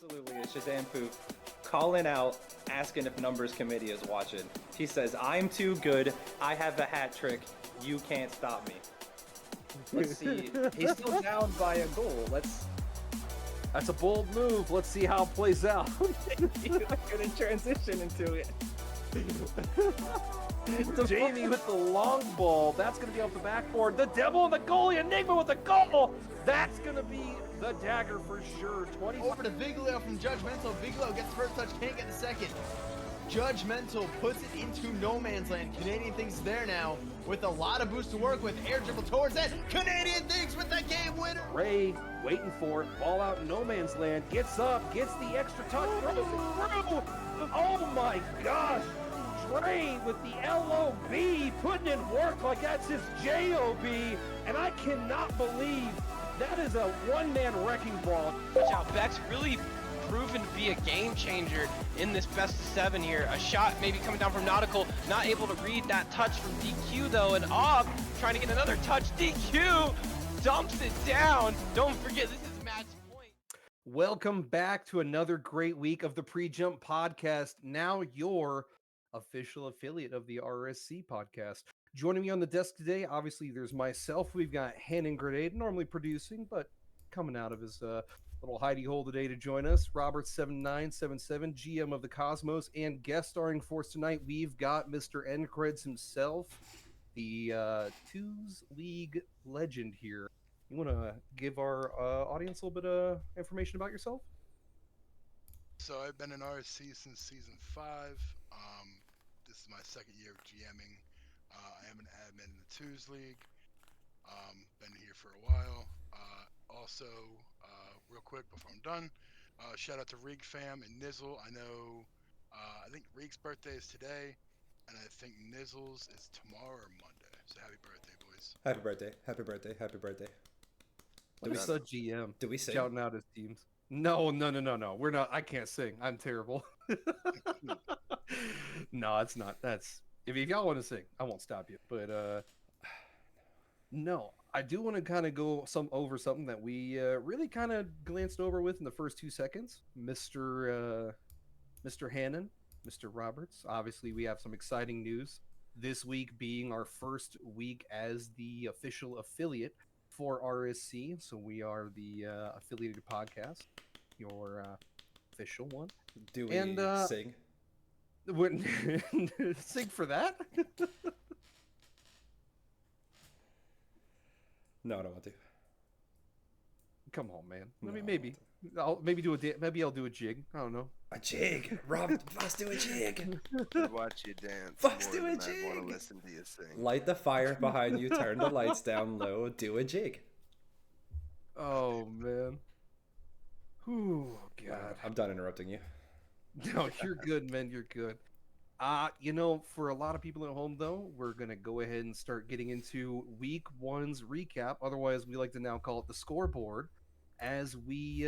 absolutely a Shazam poof calling out, asking if numbers committee is watching. He says, I'm too good. I have a hat trick. You can't stop me. Let's see. He's still down by a goal. That's a bold move. Let's see how it plays out. He's going to transition into it. Jamie with the long ball. That's going to be off the backboard. The Devil and the goalie. Enigma with the goal. That's going to be the dagger for sure. 20. Over to Bigelow from Judgmental. Bigelow gets the first touch, can't get the second. Judgmental puts it into no man's land. Canadian thinks there now with a lot of boost to work with. Air dribble towards that. Canadian thinks with the game winner. Ray waiting for it. Ball out in no man's land. Gets up. Gets the extra touch. Throws it through. Oh my gosh. Trey with the LOB putting in work like that's his JOB. And I cannot believe that is a one-man wrecking ball. Watch out, Beck's really proven to be a game changer in this best of 7 here. A shot maybe coming down from Nautical, not able to read that touch from DQ though, and Og trying to get another touch. DQ dumps it down. Don't forget, this is match point. Welcome back to another great week of the Pre-Jump podcast. Now your official affiliate of the RSC podcast. Joining me on the desk today, obviously there's myself. We've got Hannon Grenade, normally producing, but coming out of his little hidey hole today to join us. Robert7977, GM of the Cosmos, and guest starring for us tonight, we've got Mr. Ncreds himself, the Twos League legend here. You want to give our audience a little bit of information about yourself? So I've been in RSC since season 5. This is my second year of GMing. I am an admin in the Twos League. Been here for a while. Also, real quick before I'm done, shout out to Rig Fam and Nizzle. I know, I think Rig's birthday is today, and I think Nizzle's is tomorrow or Monday. So happy birthday, boys. Happy birthday. Happy birthday. Happy birthday. What is the GM? Do we sing? Shouting out his teams. No. We're not. I can't sing. I'm terrible. No, it's not. That's if y'all want to sing, I won't stop you. But no, I do want to kind of go over something that we really kind of glanced over with in the first 2 seconds. Mr. Hannon, Mr. Roberts. Obviously, we have some exciting news this week, being our first week as the official affiliate for RSC. So we are the affiliated podcast, your official one. Do we sing? Sing for that? No, I don't want to. Come on, man. No, Maybe I'll do a jig. I don't know. A jig, Rob. Let's do a jig. Watch you dance. Let's more do a than I want jig. to listen to you sing. Light the fire behind you. Turn the lights down low. Do a jig. Oh man. Ooh, God. I'm done interrupting you. No, you're good, man. You're good. For a lot of people at home, though, we're going to go ahead and start getting into week 1's recap. Otherwise, we like to now call it the scoreboard. As we,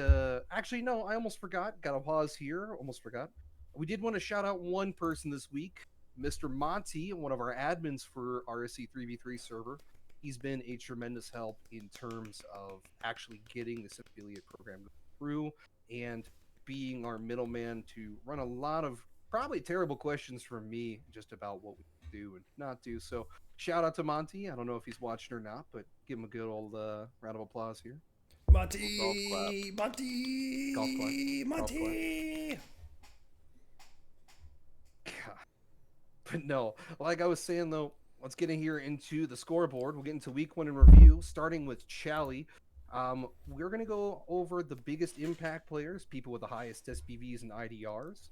actually, no, I almost forgot. Got to pause here. Almost forgot. We did want to shout out one person this week, Mr. Monty, one of our admins for RSC 3v3 server. He's been a tremendous help in terms of actually getting this affiliate program through and being our middleman to run a lot of probably terrible questions from me just about what we do and not do. So shout out to Monty. I don't know if he's watching or not, but give him a good old round of applause here. Monty! Monty! Golf clap. Monty! God. But no, like I was saying though, let's get in here into the scoreboard. We'll get into week 1 in review, starting with Chally. We're going to go over the biggest impact players, people with the highest SPVs and IDRs.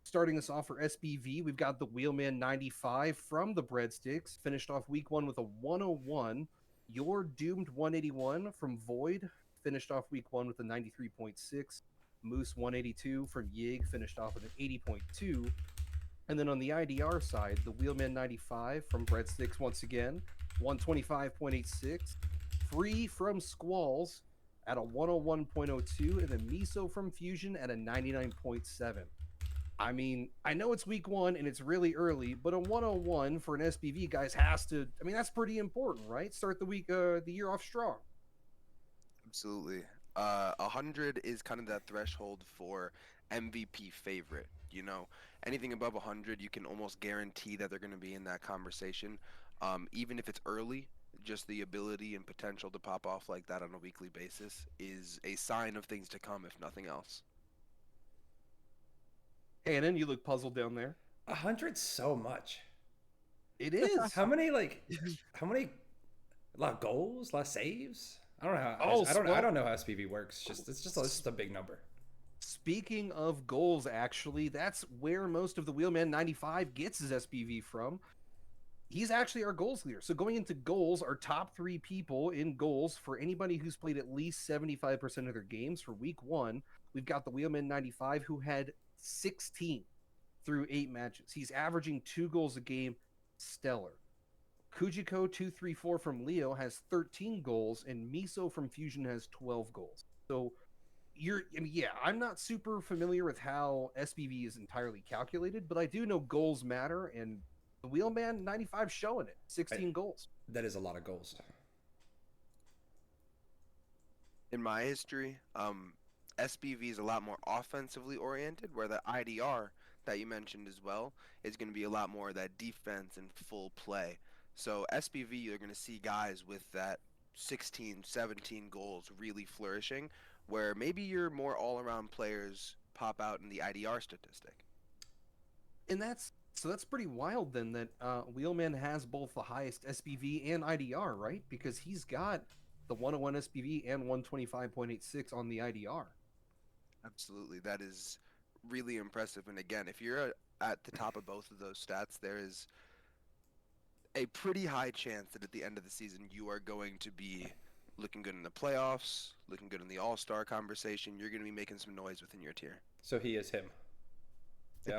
Starting us off for SPV, we've got the Wheelman 95 from the Breadsticks. Finished off week 1 with a 101. Your Doomed 181 from Void. Finished off week 1 with a 93.6. Moose 182 from Yig. Finished off with an 80.2. And then on the IDR side, the Wheelman 95 from Breadsticks once again. 125.86. Free from Squalls at a 101.02. And then Miso from Fusion at a 99.7. I mean, I know it's week 1 and it's really early, but a 101 for an SPV, guys, that's pretty important, right? Start the year off strong. Absolutely. 100 is kind of that threshold for MVP favorite. You know, anything above 100, you can almost guarantee that they're going to be in that conversation. Even if it's early, just the ability and potential to pop off like that on a weekly basis is a sign of things to come, if nothing else. Hannon, you look puzzled down there. 100's so much. It is. How many a lot of goals, a lot of saves? I don't know how. Oh, I don't know how SPV works. It's just a big number. Speaking of goals, actually, that's where most of the Wheelman 95 gets his SPV from. He's actually our goals leader. So going into goals, our top 3 people in goals for anybody who's played at least 75% of their games for week 1, we've got the Wheelman 95 who had 16 through 8 matches. He's averaging 2 goals a game. Stellar. Kujiko 234 from Leo has 13 goals, and Miso from Fusion has 12 goals. So I'm not super familiar with how SPV is entirely calculated, but I do know goals matter, and the Wheelman 95 showing it. 16 goals. That is a lot of goals. In my history, SBV is a lot more offensively oriented, where the IDR that you mentioned as well is going to be a lot more of that defense and full play. So SBV, you're going to see guys with that 16, 17 goals really flourishing, where maybe your more all-around players pop out in the IDR statistic. And that's pretty wild then that Wheelman has both the highest SPV and IDR, right? Because he's got the 101 SPV and 125.86 on the IDR. Absolutely. That is really impressive. And again, if you're at the top of both of those stats, there is a pretty high chance that at the end of the season you are going to be looking good in the playoffs, looking good in the All-Star conversation. You're going to be making some noise within your tier. So he is him. Yeah.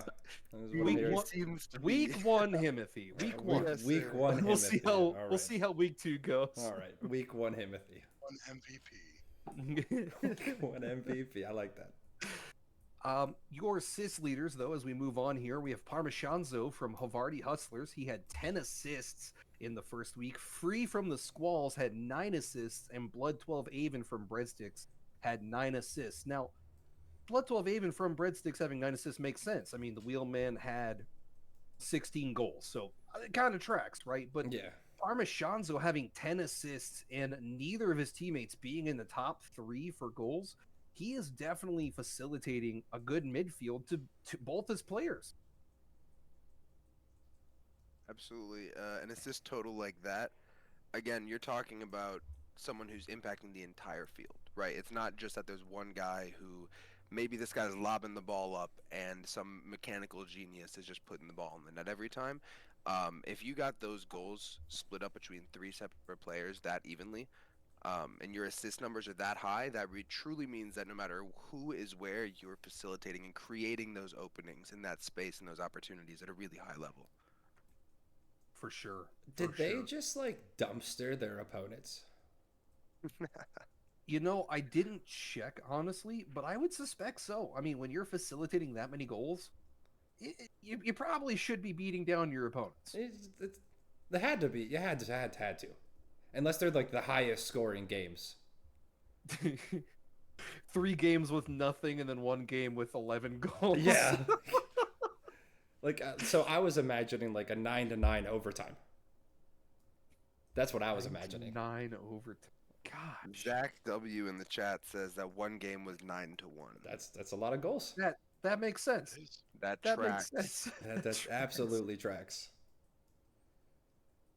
Week 1 Himothy. Week 1. Yes, Week sir. 1. We'll Himothy. see how All we'll right. see how week 2 goes. All right. Week 1 Himothy. One MVP. Week 1 MVP. I like that. Your assist leaders, though, as we move on here, we have Parmesanzo from Havarti Hustlers. He had 10 assists in the first week. Free from the Squalls had 9 assists, and Blood 12 Avon from Breadsticks had 9 assists. Now, Blood 12 Avon from Breadsticks having 9 assists makes sense. I mean, the Wheelman had 16 goals, so it kind of tracks, right? But Yeah. Parmesanzo having 10 assists and neither of his teammates being in the top 3 for goals, he is definitely facilitating a good midfield to both his players. Absolutely. An assist total like that, again, you're talking about someone who's impacting the entire field, right? It's not just that there's one guy who maybe this guy's lobbing the ball up and some mechanical genius is just putting the ball in the net every time. If you got those goals split up between 3 separate players that evenly, and your assist numbers are that high, that truly means that no matter who is where, you're facilitating and creating those openings in that space and those opportunities at a really high level. For sure. Did they just dumpster their opponents? You know, I didn't check, honestly, but I would suspect so. I mean, when you're facilitating that many goals, you probably should be beating down your opponents. They had to be. You had to. Unless they're the highest scoring games. 3 games with nothing and then 1 game with 11 goals. Yeah. So I was imagining a 9-9 overtime. That's what I was imagining. 9 overtime. Gosh. Zach W in the chat says that 1 game was 9-1. That's a lot of goals. That makes sense. That Makes tracks. sense. That absolutely tracks.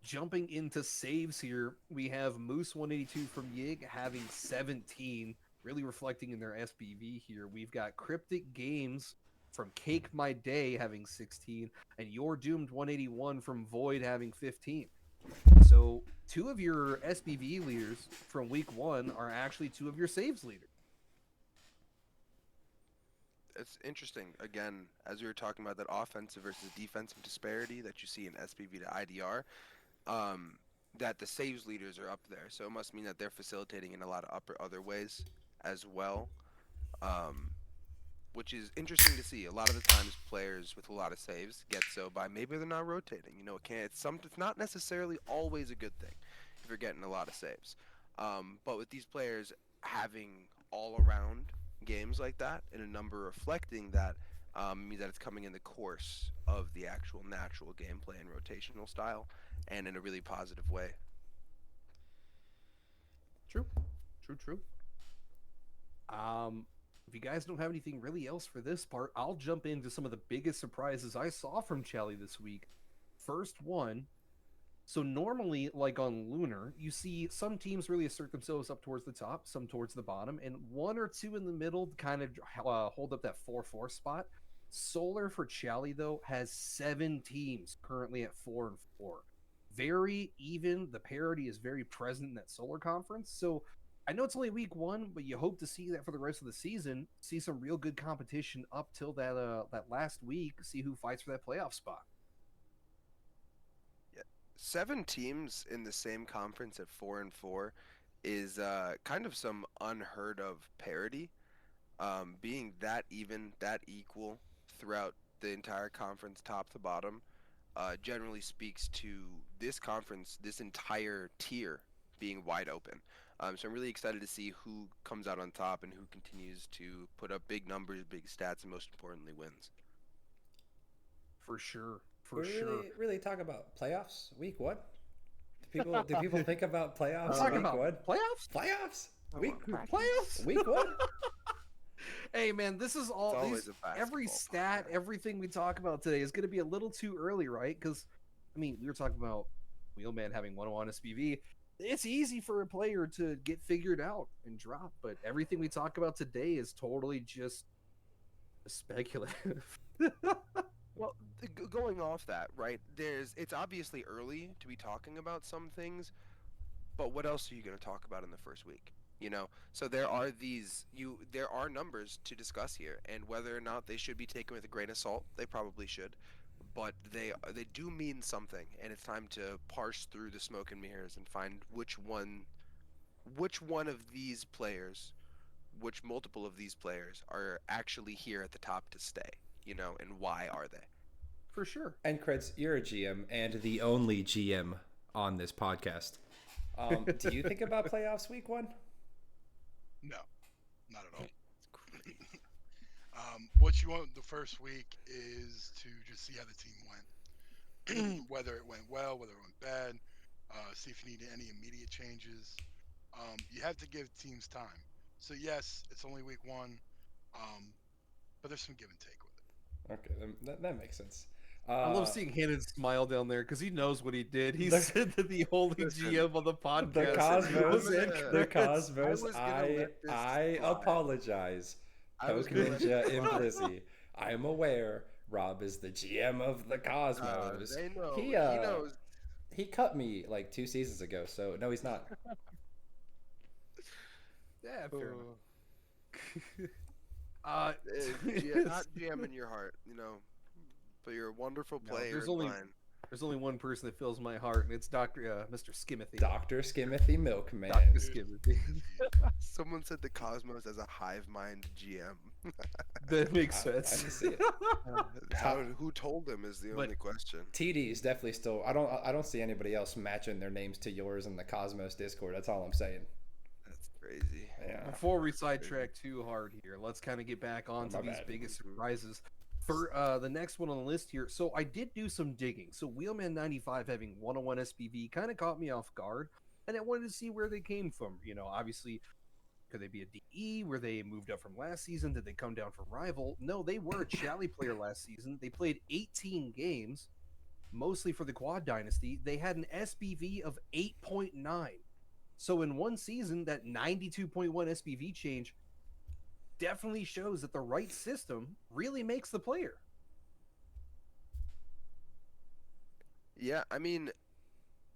Jumping into saves here, we have Moose 182 from Yig having 17, really reflecting in their SPV here. We've got Cryptic Games from Cake My Day having 16, and Your Doomed 181 from Void having 15. So 2 of your SPV leaders from week 1 are actually 2 of your saves leaders. It's interesting, again, as we were talking about that offensive versus defensive disparity that you see in SPV to IDR, that the saves leaders are up there. So it must mean that they're facilitating in a lot of other ways as well, which is interesting to see. A lot of the times players with a lot of saves get so by maybe they're not rotating. You know, it's not necessarily always a good thing if you're getting a lot of saves. But with these players having all around games like that, and a number reflecting that means that it's coming in the course of the actual natural gameplay and rotational style, and in a really positive way. True. True. If you guys don't have anything really else for this part, I'll jump into some of the biggest surprises I saw from Challi this week. First one, so normally, like on Lunar, you see some teams really assert themselves up towards the top, some towards the bottom, and one or two in the middle kind of hold up that 4-4 spot. Solar for Challi, though, has 7 teams currently at 4-4. Very even. The parity is very present in that Solar conference. So I know it's only week 1, but you hope to see that for the rest of the season. See some real good competition up till that last week. See who fights for that playoff spot. 7 teams in the same conference at 4-4 is kind of some unheard of parity. Being that even, that equal throughout the entire conference, top to bottom, generally speaks to this conference, this entire tier being wide open. So I'm really excited to see who comes out on top and who continues to put up big numbers, big stats, and most importantly, wins. For sure. Really talk about playoffs week 1? Do people think about playoffs Talk week about 1? playoffs? Playoffs week 1? Hey man, this is all It's always a every basketball stat, podcast. everything we talk about today is going to be a little too early, right? Because I mean, we were talking about Wheelman having 101 SPV. It's easy for a player to get figured out and drop, but everything we talk about today is totally just speculative. Well, going off that, right? It's obviously early to be talking about some things, but what else are you going to talk about in the first week? You know, so there are numbers to discuss here, and whether or not they should be taken with a grain of salt, they probably should, but they do mean something, and it's time to parse through the smoke and mirrors and find which one of these players, which multiple of these players are actually here at the top to stay, you know, and why are they? For sure. And Creds, you're a GM and the only GM on this podcast. Do you think about playoffs week 1? No, not at all. What you want the first week is to just see how the team went, whether it went well, whether it went bad, see if you need any immediate changes. You have to give teams time. So yes, it's only week 1, but there's some give and take with it. Okay, that makes sense. I love seeing Hannon's smile down there because he knows what he did. He The- said that the only GM on the podcast. The Cosmos, was the Cosmos. I slide. apologize. I was Poke gonna let Ninja this and slide. Blizzy. I'm aware Rob is the GM of the Cosmos. They know. He He knows. he cut me like 2 seasons ago, so no, he's not. Yeah, fair enough. Not GM in your heart, you know, but you're a wonderful No, player. there's in only- mine. There's only one person that fills my heart, and it's Mr. Skimothy. Dr. Skimothy Milkman. Dr. Skimothy. Someone said the Cosmos as a hive mind GM. That makes I sense. can see it. Who told them is the But- only question. TD is definitely still. I don't see anybody else matching their names to yours in the Cosmos Discord. That's all I'm saying. That's crazy. Yeah. Before we sidetrack too hard here, let's kind of get back onto My these bad. biggest surprises. For the next one on the list here, so I did do some digging. So Wheelman95 having 101 SPV kind of caught me off guard, and I wanted to see where they came from. You know, obviously, could they be a DE? Where they moved up from last season? Did they come down from rival? No, they were a Challi player last season. They played 18 games, mostly for the Quad Dynasty. They had an SPV of 8.9. So in one season, that 92.1 SPV change definitely shows that the right system really makes the player. Yeah, I mean,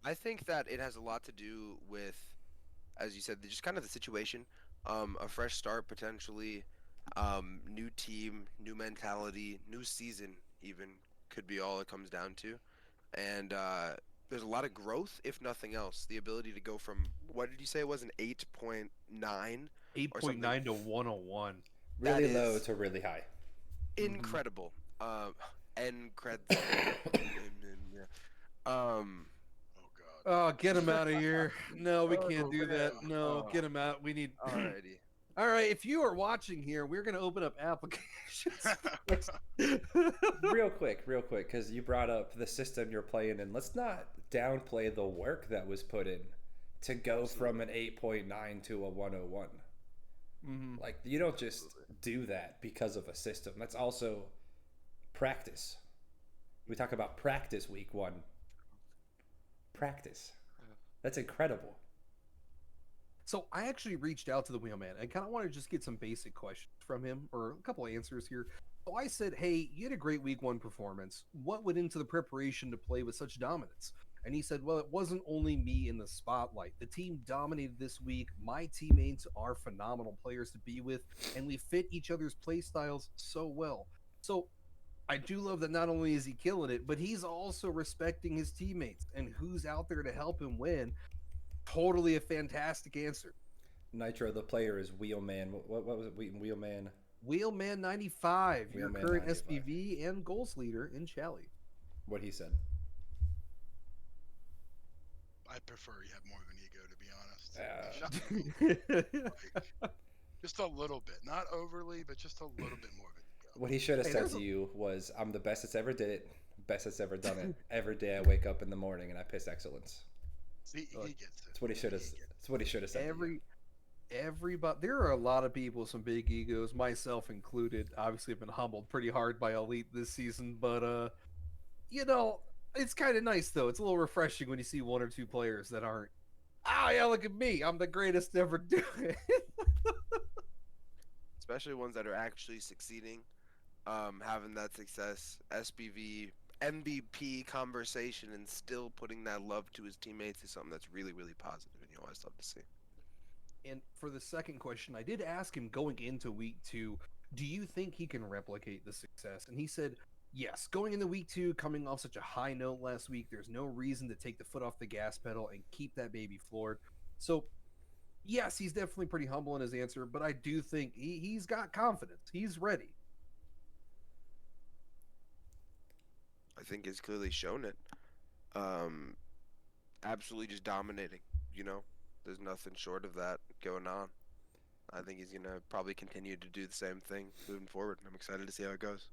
I think that it has a lot to do with, as you said, just kind of the situation. A fresh start potentially, new team, new mentality, new season even could be all it comes down to. And there's a lot of growth, if nothing else. The ability to go from, what did you say it was, an 8.9? 8.9 to 101. Really That low is- to really high. Incredible. Incredible. Oh God. Oh, get him out of here. No, we Oh, can't do that. man. No, Oh. get him out. We need. Alrighty. All right, if you are watching here, we're going to open up applications. real quick, because you brought up the system you're playing in. Let's not downplay the work that was put in to go from an 8.9 to a 101. Mhm. Like, you don't just do that because of a system. That's also practice. We talk about practice week 1. Practice. That's incredible. So I actually reached out to the wheelman. I kind of want to just get some basic questions from him, or a couple answers here. So I said, "Hey, you had a great week 1 performance. What went into the preparation to play with such dominance?" And he said, "Well, it wasn't only me in the spotlight. The team dominated this week. My teammates are phenomenal players to be with, and we fit each other's play styles so well." So I do love that not only is he killing it, but he's also respecting his teammates and who's out there to help him win. Totally a fantastic answer. Nitro, the player is Wheelman. What was it? Wheelman. Wheelman 95, your Wheelman current 95. SPV and goals leader in Chally. What he said. I prefer you have more of an ego, to be honest. Like, just a little bit, not overly, but just a little bit more of an ego. What he should have Hey, said there's to a- you was, "I'm the best that's ever did it, best that's ever done it. Every day I wake up in the morning and I piss excellence." He gets it. That's what he should have. That's what he should have said. Everybody, there are a lot of people with some big egos, myself included. Obviously, I've been humbled pretty hard by Elite this season, but you know, it's kind of nice though. It's a little refreshing when you see 1 or 2 players that aren't. Oh yeah, look at me! I'm the greatest to ever do it. Especially ones that are actually succeeding, having that success, SPV, MVP conversation, and still putting that love to his teammates is something that's really, really positive, and you always love to see. And for the second question, I did ask him going into week 2, do you think he can replicate the success? And he said, yes. Going into week 2, coming off such a high note last week, there's no reason to take the foot off the gas pedal and keep that baby floored. So, yes, he's definitely pretty humble in his answer, but I do think he's got confidence. He's ready. I think he's clearly shown it. Absolutely just dominating, you know? There's nothing short of that going on. I think he's going to probably continue to do the same thing moving forward. I'm excited to see how it goes.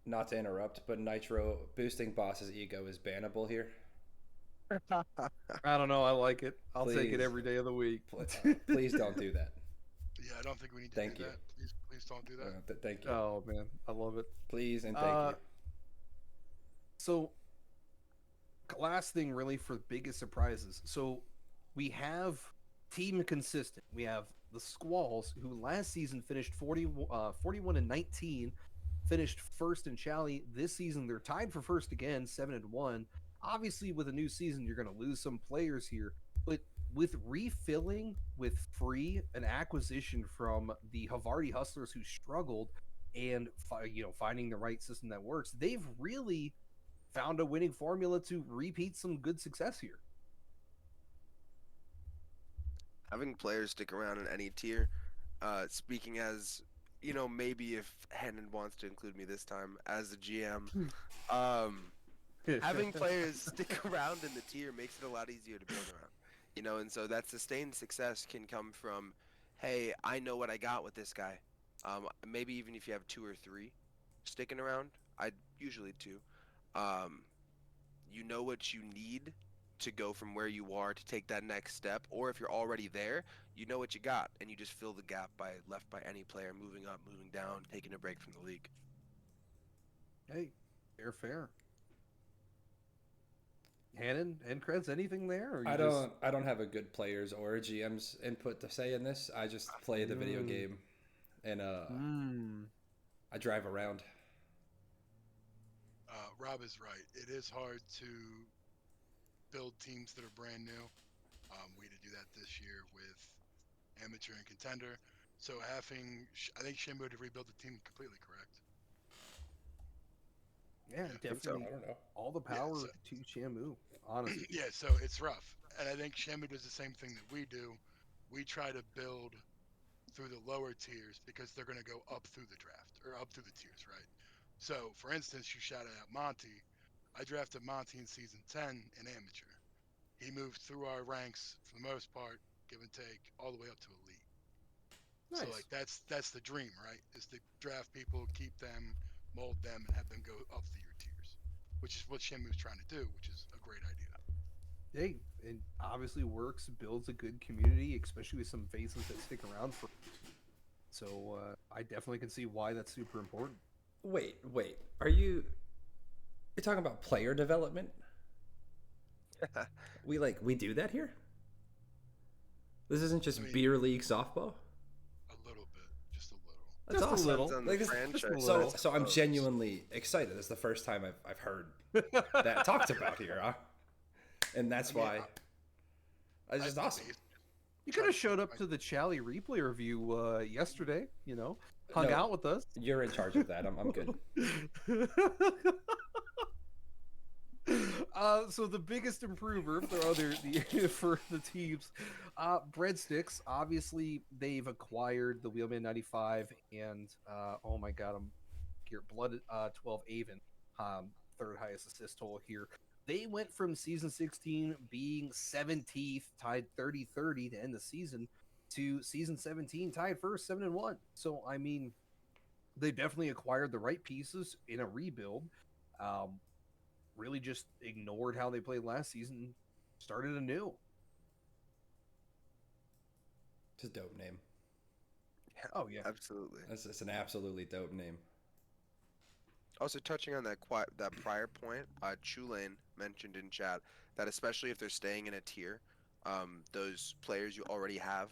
Not to interrupt, but Nitro boosting boss's ego is bannable here. I don't know. I like it. I'll take it Please. every day of the week. Please don't do that. Yeah, I don't think we need to Thank do you. that. Please don't do that. Thank you. Oh, man. I love it. Please and thank you. So, last thing really for biggest surprises. So, we have team consistent. We have the Squalls, who last season finished 41 and 19, finished first in Chally. This season, they're tied for first again, 7 and 1. Obviously, with a new season, you're going to lose some players here, but with refilling with free an acquisition from the Havarti Hustlers who struggled and finding the right system that works, they've really found a winning formula to repeat some good success here. Having players stick around in any tier, speaking as, maybe if Hannon wants to include me this time as a GM, having players stick around in the tier makes it a lot easier to build around. And so that sustained success can come from, hey, I know what I got with this guy. Maybe even if you have 2 or 3 sticking around, I usually 2. You know what you need to go from where you are to take that next step, or if you're already there, you know what you got, and you just fill the gap left by any player moving up, moving down, taking a break from the league. Hey, fair. Hannon and Kreds, anything there? Or I don't have a good players or a GM's input to say in this. I just play the video game, and I drive around. Rob is right. It is hard to build teams that are brand new. We had to do that this year with amateur and contender. So I think Shenmue to rebuild the team completely correct. Yeah, definitely. I don't know. All the power to Shamu, honestly. Yeah, so it's rough. And I think Shenmue does the same thing that we do. We try to build through the lower tiers because they're going to go up through the draft or up through the tiers, right? So, for instance, you shouted out Monty. I drafted Monty in season 10 in amateur. He moved through our ranks for the most part, give and take, all the way up to elite. So Nice. like that's the dream, right? Is to draft people, keep them, mold them, and have them go up the your tiers, which is what Shenmue's trying to do, which is a great idea. Hey, it obviously works, builds a good community, especially with some faces that stick around for. So I definitely can see why that's super important. Wait. Are you're talking about player development? We do that here? This isn't just I mean, beer league softball? a little bit, just a little. That's Just a awesome. little. on the Like, franchise. so I so I'm suppose. genuinely excited. This is the first time I've heard that talked about here, huh? And that's I mean, why it's just I awesome. You could have showed up to the Chally replay review yesterday, hung No, out with us. You're in charge of that. I'm good. So the biggest improver for the teams, Breadsticks. Obviously, they've acquired the Wheelman 95 and oh my god, I'm here Blood 12 Avon, third highest assist total here. They went from season 16 being 17th, tied 30-30 to end the season, to season 17 tied first, 7-1. So I mean, they definitely acquired the right pieces in a rebuild. Um, really just ignored how they played last season, started anew. It's a dope name. Oh yeah, Absolutely. It's an absolutely dope name. Also, touching on that prior point, Chulane mentioned in chat that especially if they're staying in a tier, those players you already have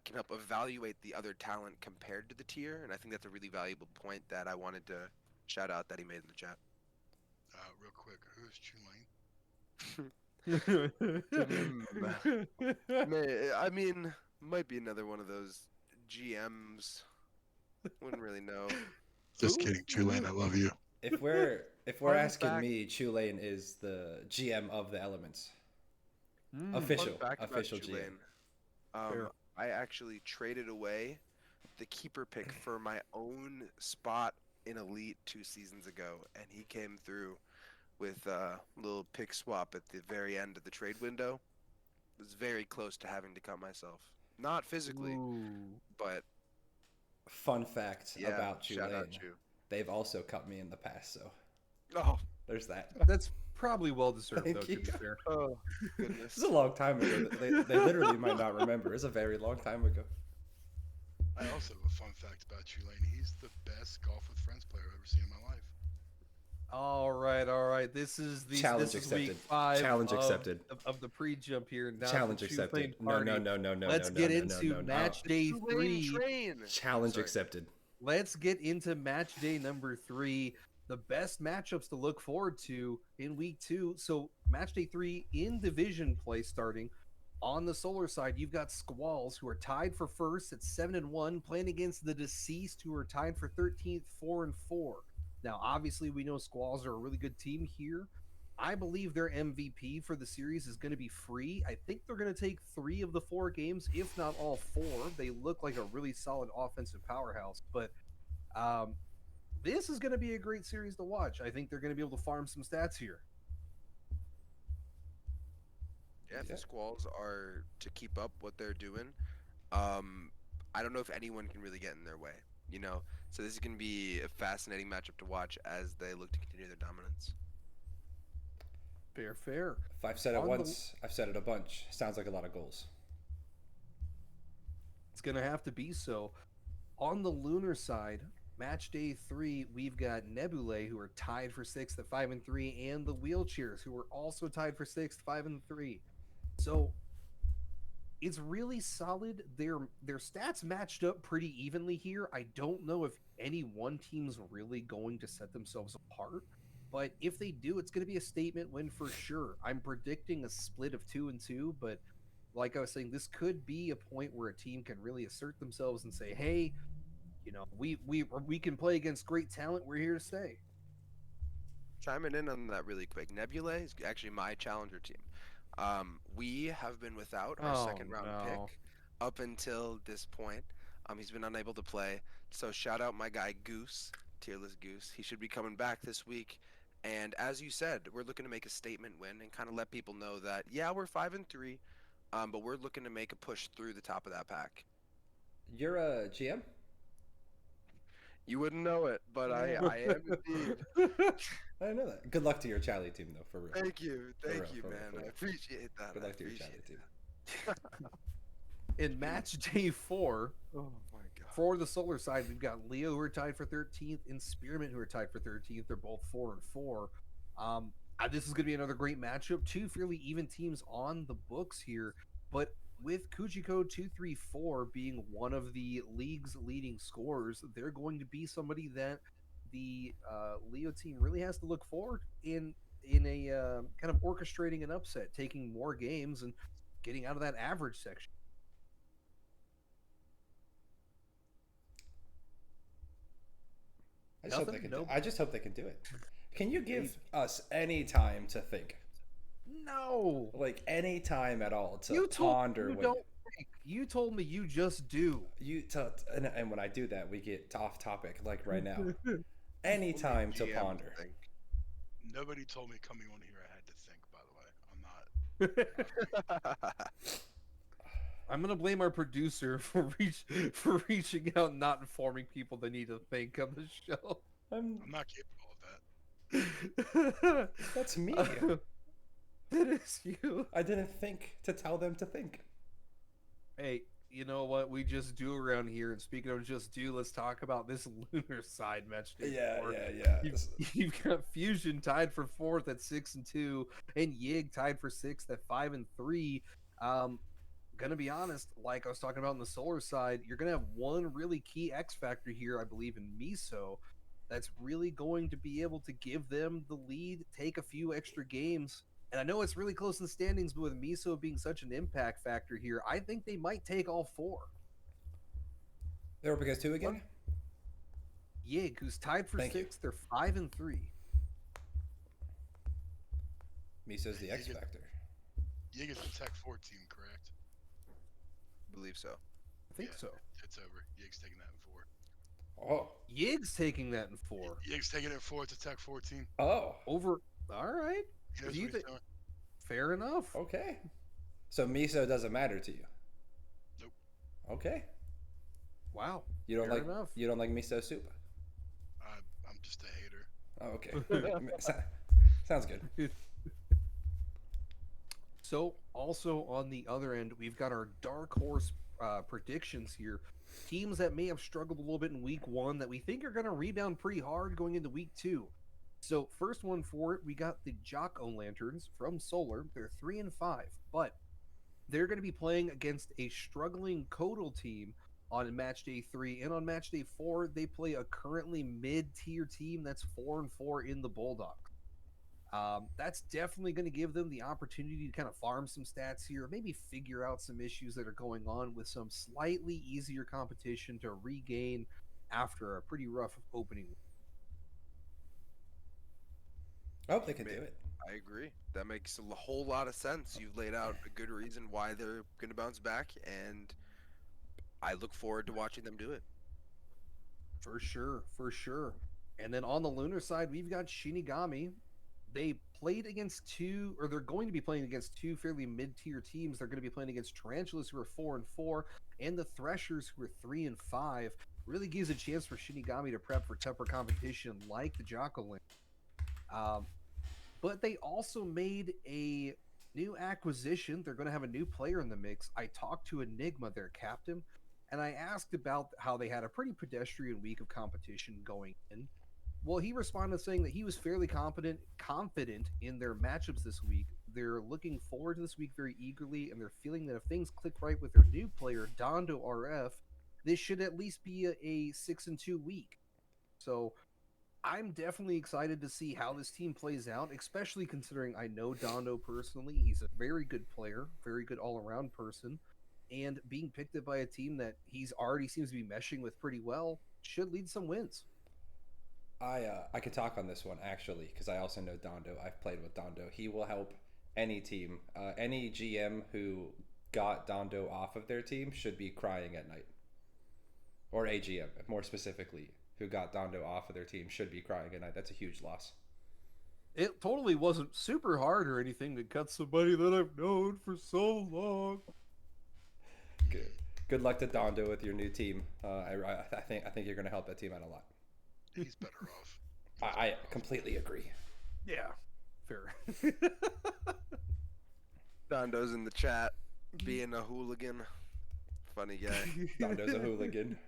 can help evaluate the other talent compared to the tier, and I think that's a really valuable point that I wanted to shout out that he made in the chat. Real quick, who's Chulane? I mean, might be another one of those GMs. Wouldn't really know. Just kidding, Chulane. I love you. If we're Fun asking fact- me, Chulane is the GM of the Elements. Mm. Official Fun fact about GM. Chulane. Fair. I actually traded away the keeper pick for my own spot in Elite 2 seasons ago, and he came through with a little pick swap at the very end of the trade window. Was very close to having to cut myself. Not physically, Ooh. but Fun fact yeah. about Shout out Chulane. you. They've also cut me in the past, so Oh, there's that. That's probably well deserved, Thank though. To be you. fair. oh This goodness. is a long time ago. They literally might not remember. It's a very long time ago. I also have a fun fact about Chulane. He's the best golf with friends player I've ever seen in my life. All right. This is Challenge this is week accepted. 5 Challenge accepted. of the pre-jump here. Now Challenge the accepted. Chulane No. party. Let's get into match day Tulane 3. train. Challenge Sorry. accepted. Let's get into match day number 3. The best matchups to look forward to in week 2. So match day 3 in division play starting. On the solar side, you've got Squalls, who are tied for first at 7-1, playing against the Deceased, who are tied for 13th, 4-4. Now, obviously, we know Squalls are a really good team here. I believe their MVP for the series is going to be Free. I think they're going to take 3 of the 4 games, if not all 4. They look like a really solid offensive powerhouse, but this is going to be a great series to watch. I think they're going to be able to farm some stats here. Yeah, if Yeah. the Squalls are to keep up what they're doing, I don't know if anyone can really get in their way, So this is going to be a fascinating matchup to watch as they look to continue their dominance. Fair. If I've said it On the- once, I've said it a bunch. Sounds like a lot of goals. It's going to have to be so. On the lunar side, match day 3, we've got Nebulae, who are tied for 6th at 5-3, and the Wheelchairs, who are also tied for 6th, 5-3. So it's really solid. Their stats matched up pretty evenly here. I don't know if any one team's really going to set themselves apart, but if they do, it's going to be a statement win for sure. I'm predicting a split of 2-2, but like I was saying, this could be a point where a team can really assert themselves and say, "Hey, we can play against great talent. We're here to stay." Chiming in on that really quick, Nebulae is actually my challenger team. We have been without our second round pick up until this point. He's been unable to play. So shout out my guy Goose, Tearless Goose. He should be coming back this week. And as you said, we're looking to make a statement win and kind of let people know that, yeah, we're 5-3, but we're looking to make a push through the top of that pack. You're a GM? You wouldn't know it, but I am indeed. I didn't know that. Good luck to your Charlie team, though, for real. Thank you, For man. real. I appreciate that. Good I luck to your Charlie appreciate team. In match day 4, Oh my god. for the Solar side, we've got Leo who are tied for 13th and Spearmint who are tied for 13th. They're both 4-4. This is going to be another great matchup. Two fairly even teams on the books here, but with Kujiko 234 being one of the league's leading scorers, they're going to be somebody that the Leo team really has to look forward in a kind of orchestrating an upset, taking more games and getting out of that average section. I just hope they Nothing? can. Nope. I just hope they can do it. Can you give us any time to think? No. Like any time at all to You told ponder me you what don't think. You told me you just do. and when I do that, we get off topic. Like right now, any time to GM ponder. thing. Nobody told me coming on here I had to think. By the way, I'm not. I'm gonna blame our producer for reaching out, and not informing people they need to think on the show. I'm not capable of that. That's me. That is you. I didn't think to tell them to think. Hey, you know what we just do around here? And speaking of just do, let's talk about this lunar side match. Yeah. You've got Fusion tied for 4th at 6-2, and Yig tied for 6th at 5-3. Gonna be honest, like I was talking about on the Solar side, you're gonna have one really key X factor here, I believe, in Miso, that's really going to be able to give them the lead, take a few extra games. And I know it's really close in the standings, but with Miso being such an impact factor here, I think they might take all 4. They're up against 2 again. Yig, who's tied for Thank you. 6th, they're 5-3. Miso's the X factor. Yig is the Tech 4 team, correct? Believe so. I think Yeah. so. It's over. Yig's taking that in 4. Oh. Yig's taking that in 4. Yig's taking it in 4. It's a Tech 4 team. Oh. Over. All right. He knows Do you what he's thi- doing. Fair enough. Okay. So Miso doesn't matter to you. Nope. Okay. Wow. You don't Fair like enough. you don't like miso soup. I'm just a hater. Oh, okay. Sounds good. So, also on the other end, we've got our dark horse predictions here. Teams that may have struggled a little bit in week 1 that we think are going to rebound pretty hard going into week 2. So, first one for it, we got the Jocko Lanterns from Solar. They're 3-5, but they're going to be playing against a struggling Kodal team on match day 3, and on match day 4, they play a currently mid-tier team that's 4-4 in the Bulldogs. That's definitely going to give them the opportunity to kind of farm some stats here, maybe figure out some issues that are going on with some slightly easier competition to regain after a pretty rough opening. I hope they can do it. I agree. That makes a whole lot of sense. You've laid out a good reason why they're going to bounce back, and I look forward to watching them do it. For sure, for sure. And then on the lunar side, we've got Shinigami. They played against they're going to be playing against 2 fairly mid-tier teams. They're going to be playing against Tarantulas, who are 4-4, and the Threshers, who are 3-5. Really gives a chance for Shinigami to prep for tougher competition like the Jocko Link. But they also made a new acquisition. They're going to have a new player in the mix. I talked to Enigma, their captain, and I asked about how they had a pretty pedestrian week of competition going in. Well, he responded saying that he was fairly confident in their matchups this week. They're looking forward to this week very eagerly, and they're feeling that if things click right with their new player, Dondo RF, this should at least be a 6-2 week. So I'm definitely excited to see how this team plays out, especially considering I know Dondo personally. He's a very good player, very good all-around person, and being picked up by a team that he's already seems to be meshing with pretty well should lead some wins. I could talk on this one actually because I also know Dondo. I've played with Dondo. He will help any team. Any GM who got Dondo off of their team should be crying at night. Or a GM, more specifically, who got Dondo off of their team should be crying at night. That's a huge loss. It totally wasn't super hard or anything to cut somebody that I've known for so long. Good. Good luck to Dondo with your new team. I think you're going to help that team out a lot. He's better off. I completely agree. Yeah, fair. Dondo's in the chat, being a hooligan. Funny guy. Dondo's a hooligan.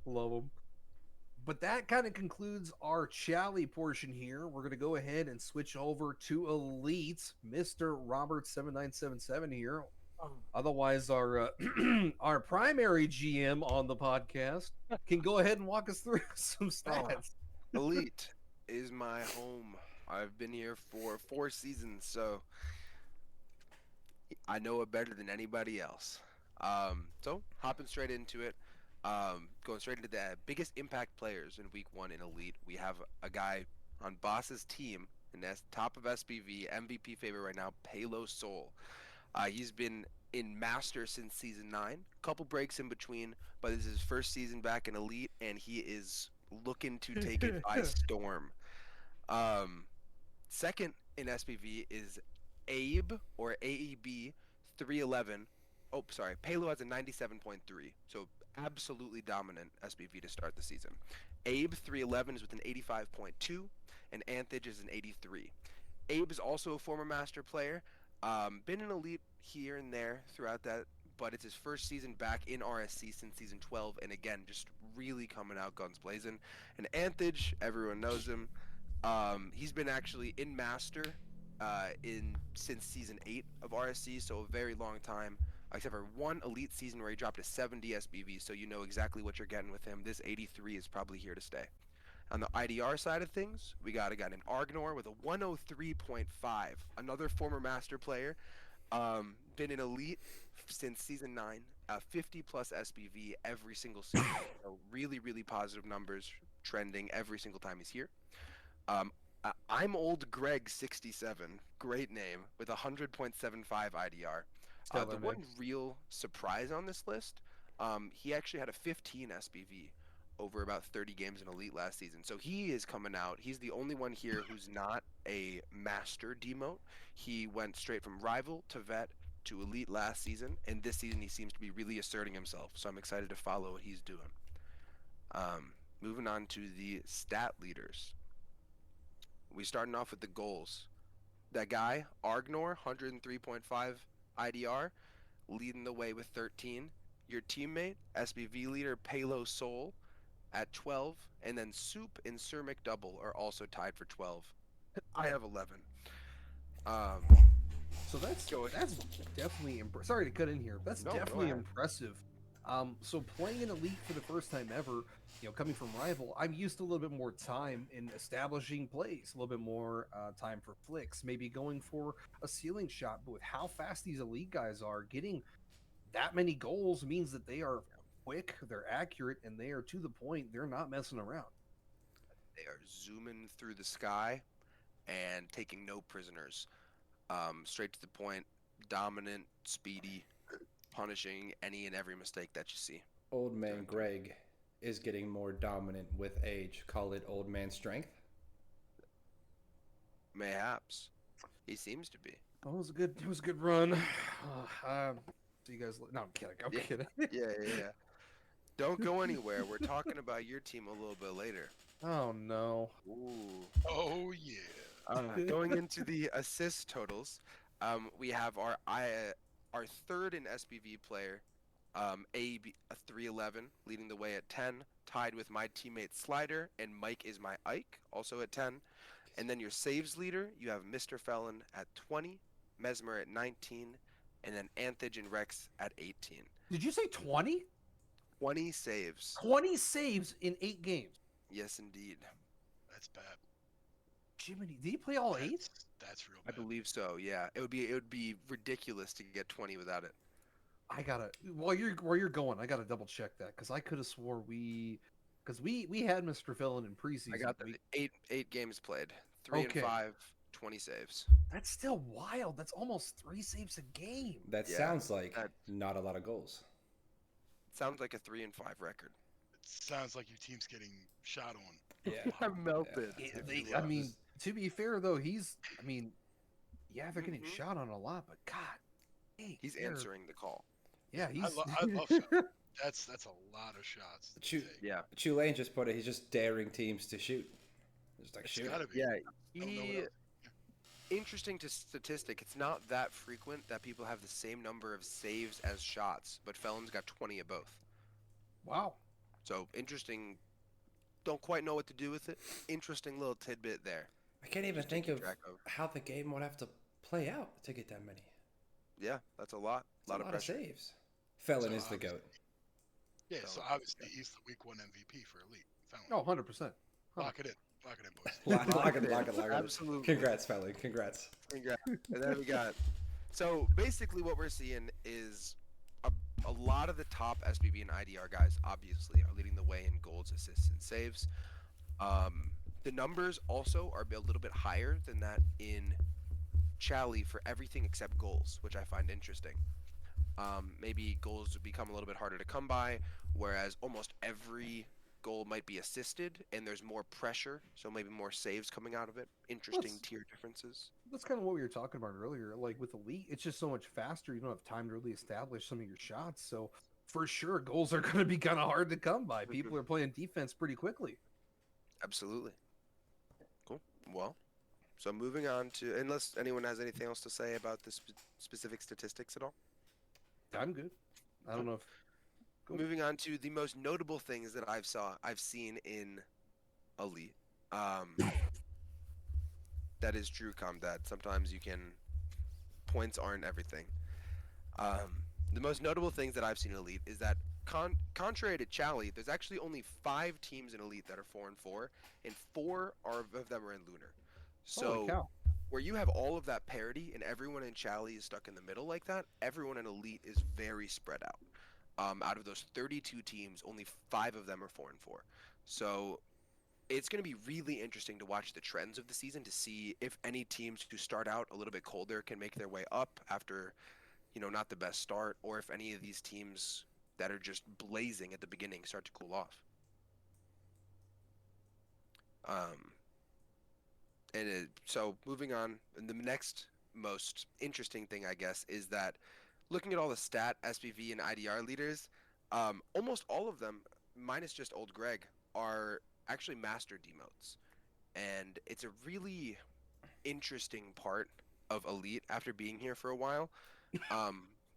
Love him. But that kind of concludes our Chally portion here. We're going to go ahead and switch over to Elite. Mr. Robert7977 here. Otherwise, our our primary GM on the podcast can go ahead and walk us through some stats. Elite is my home. I've been here for 4 seasons, so I know it better than anybody else. So hopping straight into it, going straight into the biggest impact players in Week 1 in Elite. We have a guy on Boss's team, and that's top of SPV, MVP favorite right now, Palo Soul. He's been in Master since Season 9, couple breaks in between, but this is his first season back in Elite, and he is looking to take it by storm. Second in SPV is Abe, or AEB 311. Oh, sorry. Palo has a 97.3, so absolutely dominant SPV to start the season. Abe 311 is with an 85.2, and Anthage is an 83. Abe is also a former Master player. Been in Elite here and there throughout that, but it's his first season back in RSC since Season 12, and again, just really coming out guns blazing. And Anthage, everyone knows him. He's been actually in Master since Season 8 of RSC, so a very long time, except for one Elite season where he dropped a 70 SBV, so you know exactly what you're getting with him. This 83 is probably here to stay. On the IDR side of things, we got a guy named Argnor with a 103.5, another former Master player. Been in Elite since Season 9, 50 plus SBV every single season. So really, really positive numbers trending every single time he's here. I'm Old Greg 67, great name, with 100.75 IDR. The one real surprise on this list, he actually had a 15 SBV over about 30 games in Elite last season. So he is coming out. He's the only one here who's not a Master demote. He went straight from Rival to Vet to Elite last season, and this season he seems to be really asserting himself. So I'm excited to follow what he's doing. Moving on to the stat leaders. We starting off with the goals. That guy, Argnor, 103.5 IDR, leading the way with 13. Your teammate, SBV leader Palo Soul, at 12, and then Soup and Sir McDouble are also tied for 12. I have 11. So that's definitely sorry to cut in here. That's definitely impressive. So playing in Elite for the first time ever, coming from Rival, I'm used to a little bit more time in establishing plays, a little bit more time for flicks, maybe going for a ceiling shot. But with how fast these Elite guys are, getting that many goals means that they are quick, they're accurate, and they are to the point. They're not messing around. They are zooming through the sky and taking no prisoners. Straight to the point, dominant, speedy, punishing any and every mistake that you see. Old man Greg is getting more dominant with age. Call it old man strength. Mayhaps. He seems to be. Oh, it was a good run. So you guys, no, I'm kidding. I'm kidding. Yeah. Don't go anywhere. We're talking about your team a little bit later. Oh no. Ooh. Oh yeah. Going into the assist totals, we have our third in SPV player, a 311, leading the way at 10, tied with my teammate Slider, and Mike is my Ike, also at 10. And then your saves leader, you have Mr. Felon at 20, Mesmer at 19, and then Anthage and Rex at 18. Did you say 20? 20 saves. 20 saves in 8 games. Yes, indeed. That's bad. Jiminy, did he play all 8? That's real I bad. believe so. Yeah, it would be ridiculous to get 20 without it. I gotta while you're going, I gotta double check that because I could have swore we had Mr. Villain in preseason. I got eight games played, 3 and 5, 20 saves. That's still wild. That's almost 3 saves a game. That sounds like not a lot of goals. Sounds like a 3 and 5 record. It sounds like your team's getting shot on. Yeah, I'm melted. I mean, to be fair though, they're getting shot on a lot, but God, dang, He's answering the call. Yeah, he's. I love Felon. That's a lot of shots to Chu- take. Yeah. Tulane just put it. He's just daring teams to shoot. Just like It's shoot. gotta be. Yeah. I don't know what He else. interesting to statistic. It's not that frequent that people have the same number of saves as shots, but Felon's got 20 of both. Wow. So interesting. Don't quite know what to do with it. Interesting little tidbit there. I can't even Just to think keep of track of. how the game would have to play out to get that many. Yeah, that's a lot. It's lot a of lot of pressure. saves. Felon So is the obviously- goat. Yeah, So, so obviously he's the week 1 MVP for Elite. Felon. Oh, 100%. Lock it in. Lock it in, boys. Lock it. Absolutely. Congrats, Felon. Congrats. Congrats. And then we got. So basically, what we're seeing is a lot of the top SPV and IDR guys obviously are leading the way in goals, assists, and saves. The numbers also are a little bit higher than that in Chally for everything except goals, which I find interesting. Maybe goals would become a little bit harder to come by, whereas almost every goal might be assisted, and there's more pressure, so maybe more saves coming out of it. Interesting Let's- tier differences. That's kind of what we were talking about earlier. Like with Elite, it's just so much faster. You don't have time to really establish some of your shots. So for sure, goals are going to be kind of hard to come by. People are playing defense pretty quickly. Absolutely. Cool. Well, so moving on to, unless anyone has anything else to say about the specific statistics at all. I'm good. I don't know if. Cool. Moving on to the most notable things that I've seen in Elite. That is true, Comdad. Sometimes you can, points aren't everything. The most notable things that I've seen in Elite is that contrary to Chally, there's actually only 5 teams in Elite that are 4-4, and 4 of them are in Lunar. Holy So cow. where you have all of that parity and everyone in Chally is stuck in the middle like that, everyone in Elite is very spread out. Out of those 32 teams, only 5 of them are 4-4. So it's going to be really interesting to watch the trends of the season to see if any teams who start out a little bit colder can make their way up after, not the best start, or if any of these teams that are just blazing at the beginning start to cool off. So moving on, and the next most interesting thing, I guess, is that looking at all the stat, SPV, and IDR leaders, almost all of them, minus just old Greg, are actually master demotes. And it's a really interesting part of Elite after being here for a while.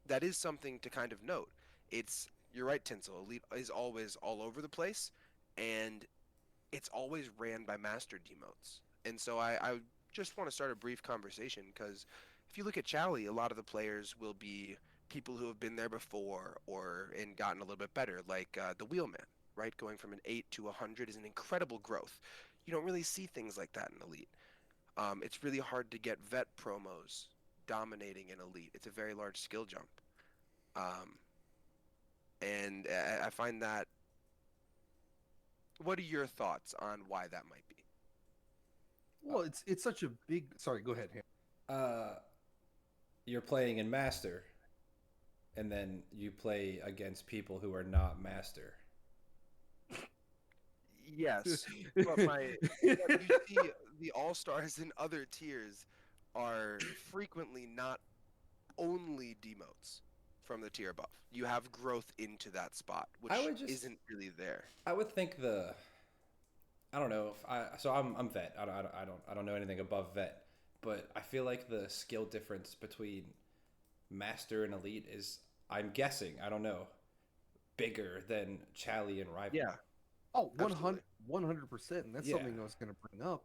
That is something to kind of note. You're right, Tinsel, Elite is always all over the place, and it's always ran by master demotes. And so I just want to start a brief conversation, because if you look at Chally, a lot of the players will be people who have been there before and gotten a little bit better, like the Wheelman, right? Going from an 8 to 100 is an incredible growth. You don't really see things like that in Elite. It's really hard to get vet promos dominating in Elite. It's a very large skill jump. And I find that. What are your thoughts on why that might be? Well, it's such a big. Sorry, go ahead. Ham. You're playing in Master, and then you play against people who are not Master. Yes, but you see the all-stars in other tiers are frequently not only demotes from the tier above. You have growth into that spot, which isn't really there. I would think I don't know if I'm vet. I don't know anything above vet, but I feel like the skill difference between Master and Elite is, I'm guessing, I don't know, bigger than Chally and Rival. Yeah. Oh, Absolutely. 100%. And that's something I was going to bring up.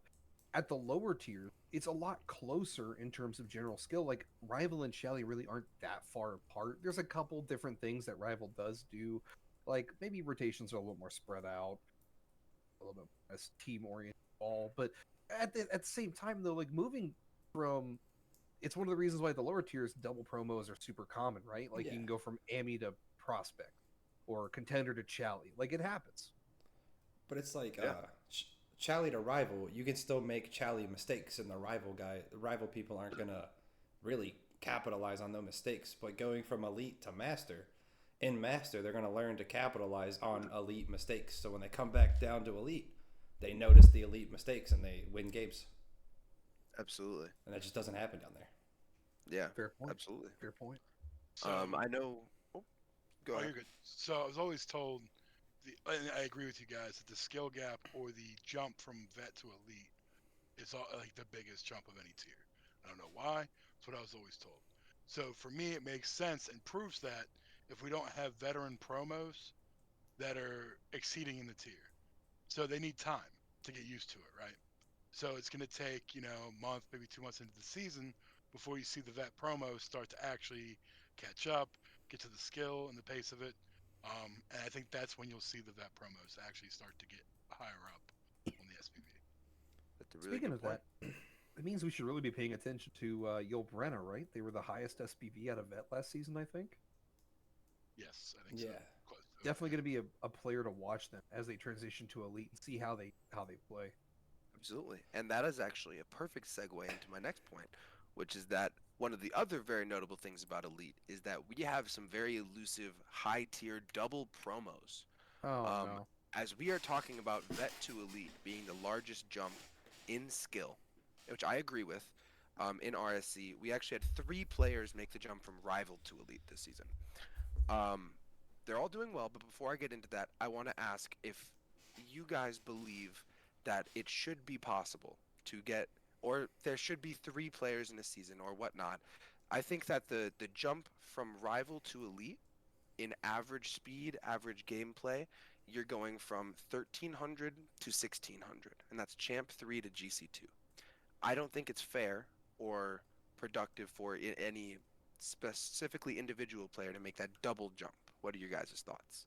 At the lower tier, it's a lot closer in terms of general skill. Like, Rival and Chally really aren't that far apart. There's a couple different things that Rival does do. Like, maybe rotations are a little more spread out, a little bit less team-oriented ball. But at the same time, though, like, moving from... It's one of the reasons why the lower tiers double promos are super common, right? Like, you can go from Ami to Prospect or Contender to Chally. Like, it happens. But it's like Chally to Rival, you can still make Chally mistakes, and the Rival people aren't gonna really capitalize on those mistakes. But going from Elite to Master, in Master, they're gonna learn to capitalize on Elite mistakes. So when they come back down to Elite, they notice the Elite mistakes and they win games. Absolutely. And that just doesn't happen down there. Yeah. Fair point. Absolutely. Fair point. So, I know. Oh, Go Oh, ahead. you're good. So I was always told, and I agree with you guys, that the skill gap or the jump from vet to elite is like the biggest jump of any tier. I don't know why. That's what I was always told. So for me, it makes sense and proves that if we don't have veteran promos that are exceeding in the tier, so they need time to get used to it, right? So it's going to take, a month, maybe 2 months into the season before you see the vet promos start to actually catch up, get to the skill and the pace of it. And I think that's when you'll see the vet promos actually start to get higher up on the SPV. That's a really Speaking good of point. that, it means we should really be paying attention to Yul Brenner, right? They were the highest SPV out of vet last season, I think. Yes, I think so. Yeah. Close to it, Definitely yeah. going to be a player to watch them as they transition to elite and see how they play. Absolutely. And that is actually a perfect segue into my next point, which is that one of the other very notable things about Elite is that we have some very elusive high tier double promos. Oh Um, no. as we are talking about Vet to Elite being the largest jump in skill, which I agree with, in RSC, we actually had 3 players make the jump from Rival to Elite this season. Um, they're all doing well, but before I get into that, I want to ask if you guys believe that it should be possible to get, or there should be 3 players in a season or whatnot. I think that the jump from Rival to Elite in average speed, average gameplay, you're going from 1300 to 1600, and that's Champ 3 to GC2. I don't think it's fair or productive for any specifically individual player to make that double jump. What are your guys' thoughts?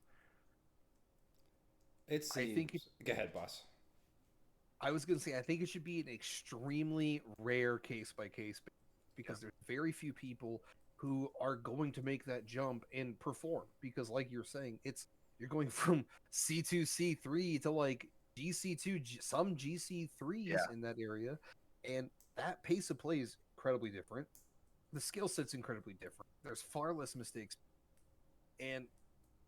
It I think seems. Go ahead, boss. I was going to say I think it should be an extremely rare case by case because there's very few people who are going to make that jump and perform because like you're saying you're going from C2 C3 to like GC2 some GC3s in that area and that pace of play is incredibly different. The skill set's incredibly different. There's far less mistakes and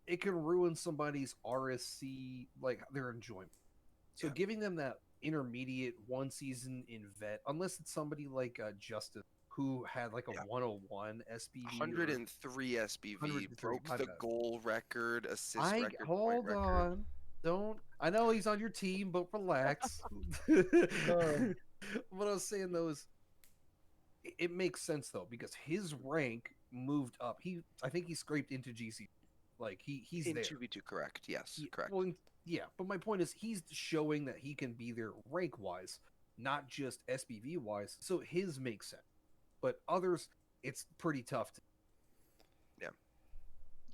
it can ruin somebody's RSC like their enjoyment. So Yeah. giving them that intermediate one season in vet, unless it's somebody like Justice who had like a Yeah. 101 SPV 103 SBV, 103, broke my the bad. goal record, assist I record, point hold record. on. Don't I know he's on your team, but relax. What I was saying though is it makes sense though because his rank moved up. I think he scraped into GC. Like he's In there. 2v2, correct. Yes, Yeah, correct. well, yeah, but my point is he's showing that he can be there rank wise, not just SPV wise. So his makes sense, but others, it's pretty tough to.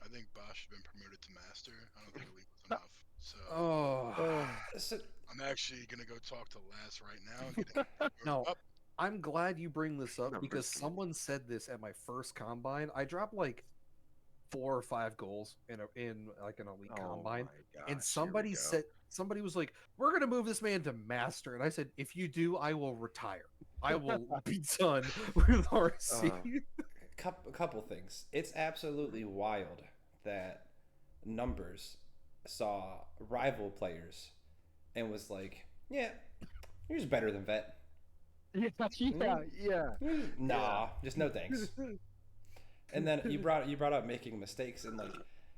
I think Bosch has been promoted to master. I don't think elite was enough. So Oh So, I'm actually gonna go talk to Lass right now and get him no, up. I'm glad you bring this up because Numbers committee. someone said this at my first combine. I dropped like 4 or 5 goals in like an elite combine, my and gosh, here we go. somebody was like, "We're gonna move this man to master," and I said, "If you do, I will retire. I will be done with RC." a couple things. It's absolutely wild that Numbers saw rival players and was like, "Yeah, he's better than Vet." Yeah. Nah, just no thanks. And then you brought up making mistakes, and like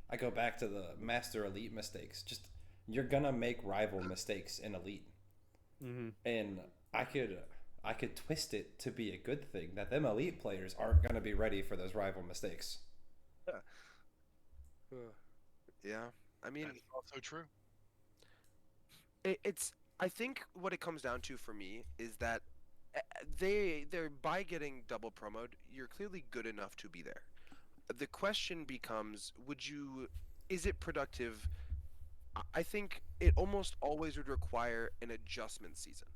I go back to the Master Elite mistakes. Just you're gonna make rival mistakes in Elite, and I could twist it to be a good thing that them Elite players aren't gonna be ready for those rival mistakes. Yeah, I mean, That is also true. it's. I think what it comes down to for me is that they're by getting double promoed, you're clearly good enough to be there. The question becomes, is it productive? I think it almost always would require an adjustment season.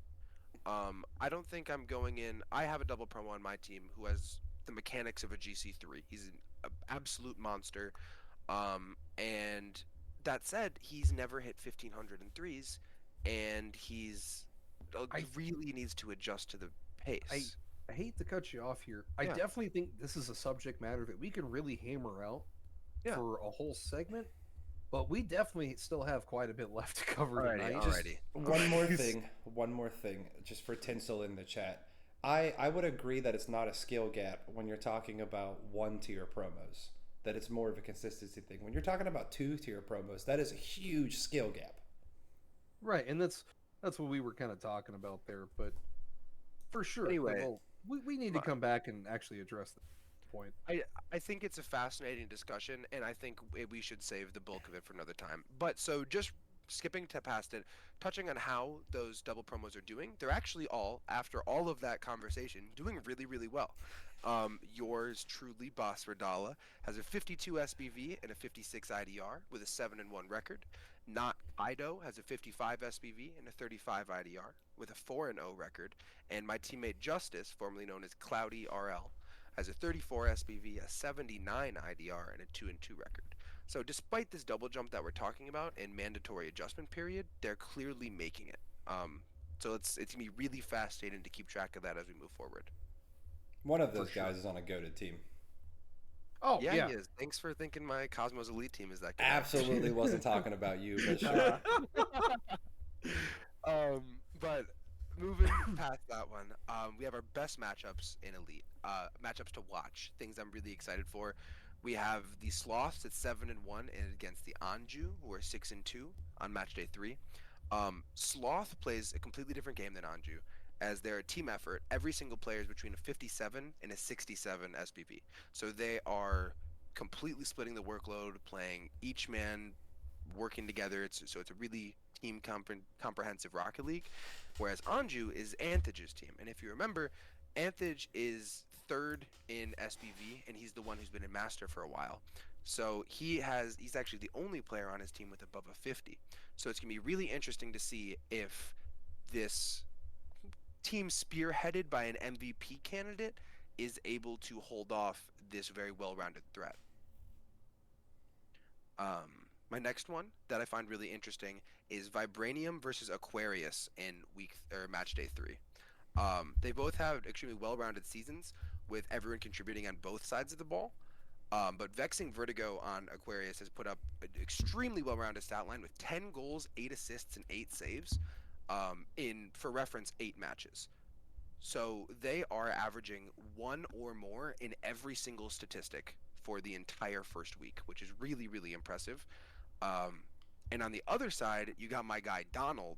I don't think I'm going in. I have a double promo on my team who has the mechanics of a GC3. He's an absolute monster. And that said, he's never hit 1500 in threes, and he really needs to adjust to the pace. I hate to cut you off here. I Yeah. definitely think this is a subject matter that we can really hammer out Yeah. for a whole segment, but we definitely still have quite a bit left to cover tonight. Alrighty. One more thing, just for Tinsel in the chat. I would agree that it's not a skill gap when you're talking about 1 tier promos. that it's more of a consistency thing. When you're talking about 2-tier promos, that is a huge skill gap. Right, and that's what we were kind of talking about there. But for sure, Anyway, we need to come back and actually address this point. I think it's a fascinating discussion, and I think we should save the bulk of it for another time. But so just skipping to past it, touching on how those double promos are doing, they're actually all, after all of that conversation, doing really, really well. Yours truly, Boss Radala, has a 52 SBV and a 56 IDR with a 7-1 record. Not Ido has a 55 SBV and a 35 IDR with a 4-0 record. And my teammate Justice, formerly known as Cloudy RL, has a 34 SBV, a 79 IDR, and a 2-2 record. So despite this double jump that we're talking about in mandatory adjustment period, they're clearly making it. So it's gonna be really fascinating to keep track of that as we move forward. One of those guys is on a goated team. Oh Yeah, he is. Thanks for thinking my Cosmos Elite team is that good. Absolutely wasn't talking about you, but sure. But moving past that one, we have our best matchups in Elite. Matchups to watch, things I'm really excited for. We have the Sloths at 7-1 and against the Anju, who are 6-2 on match day 3. Sloth plays a completely different game than Anju, as they're a team effort. Every single player is between a 57 and a 67 SPV. So they are completely splitting the workload, playing each man, working together. It's a really team comprehensive Rocket League. Whereas Anju is Anthej's team. And if you remember, Anthej is 3rd in SPV, and he's the one who's been in Master for a while. So he's actually the only player on his team with above a 50. So it's going to be really interesting to see if this team spearheaded by an MVP candidate is able to hold off this very well-rounded threat. My next one that I find really interesting is Vibranium versus Aquarius in match day 3. They both have extremely well-rounded seasons with everyone contributing on both sides of the ball. But Vexing Vertigo on Aquarius has put up an extremely well-rounded stat line with 10 goals, 8 assists, and 8 saves in, for reference, 8 matches. So they are averaging 1 or more in every single statistic for the entire first week, which is really, really impressive. And on the other side, you got my guy Donald,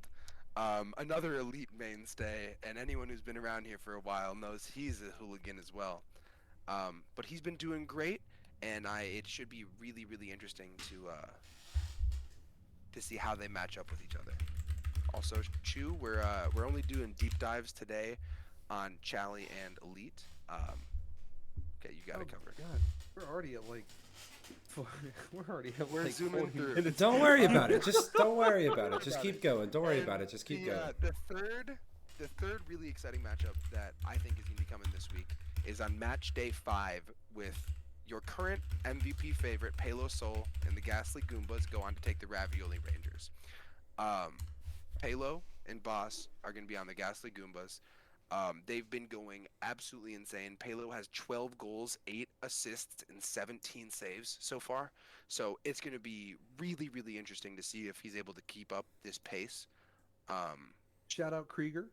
another elite mainstay, and anyone who's been around here for a while knows he's a hooligan as well. But he's been doing great, and it should be really, really interesting to see how they match up with each other. Also, Chu, we're only doing deep dives today on Chally and Elite. Okay, you got it covered. God, we're already at like. We're zooming through. Don't worry about it. Just don't worry about it. Just keep going. Don't worry about it. Just keep going. The third really exciting matchup that I think is going to be coming this week is on match day 5 with your current MVP favorite, Palo Soul, and the Ghastly Goombas go on to take the Ravioli Rangers. Palo and Boss are going to be on the Ghastly Goombas. They've been going absolutely insane. Palo has 12 goals, 8 assists, and 17 saves so far. So it's going to be really, really interesting to see if he's able to keep up this pace. Shout out Krieger.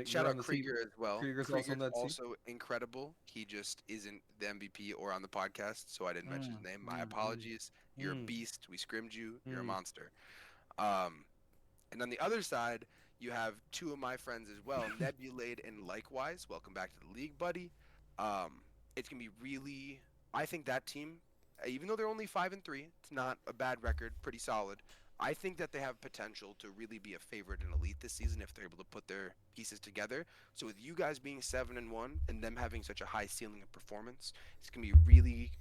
Shout out Krieger as well. Krieger's also incredible. He just isn't the MVP or on the podcast, so I didn't mention his name. My apologies. You're a beast. We scrimmed you. You're a monster. And on the other side, you have 2 of my friends as well, Nebulade and Likewise. Welcome back to the league, buddy. It's going to be really... I think that team, even though they're only 5-3, it's not a bad record, pretty solid. I think that they have potential to really be a favorite in Elite this season if they're able to put their pieces together. So with you guys being 7-1 and them having such a high ceiling of performance, it's going to be really,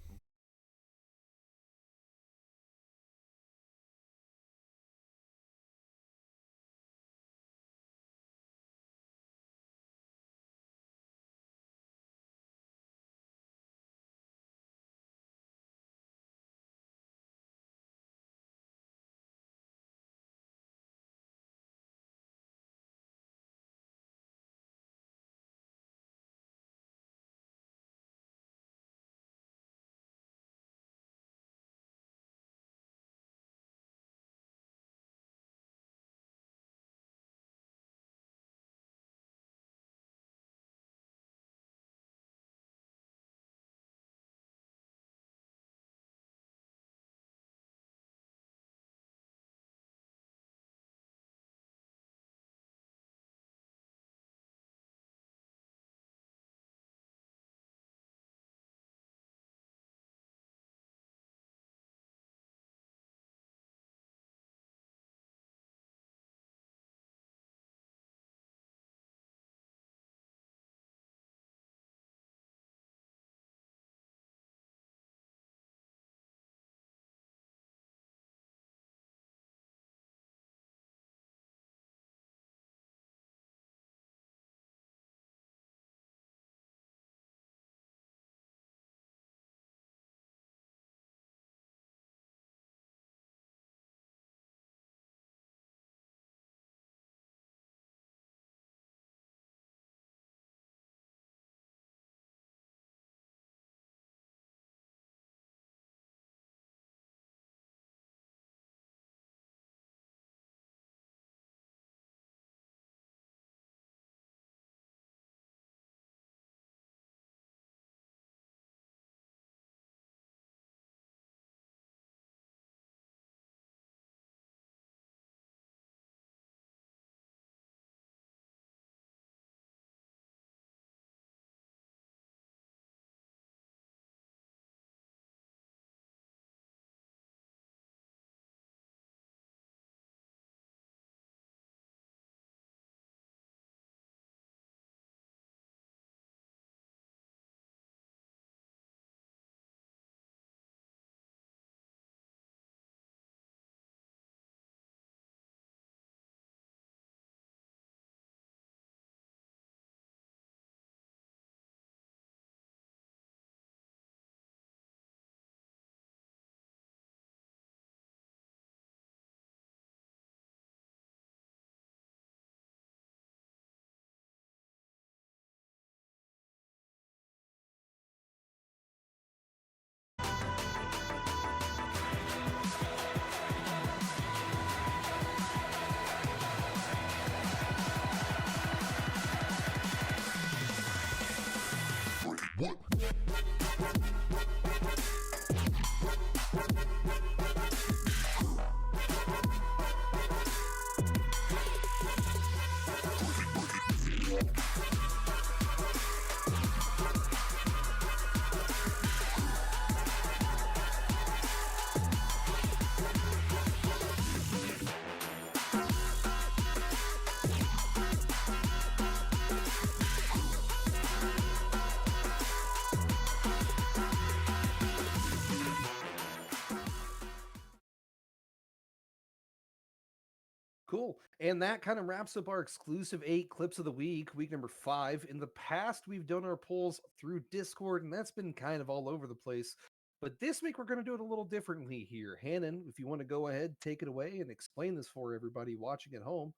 Cool. And that kind of wraps up our exclusive 8 clips of the week number 5. In the past, we've done our polls through Discord, and that's been kind of all over the place. But this week, we're going to do it a little differently here. Hannon, if you want to go ahead, take it away and explain this for everybody watching at home,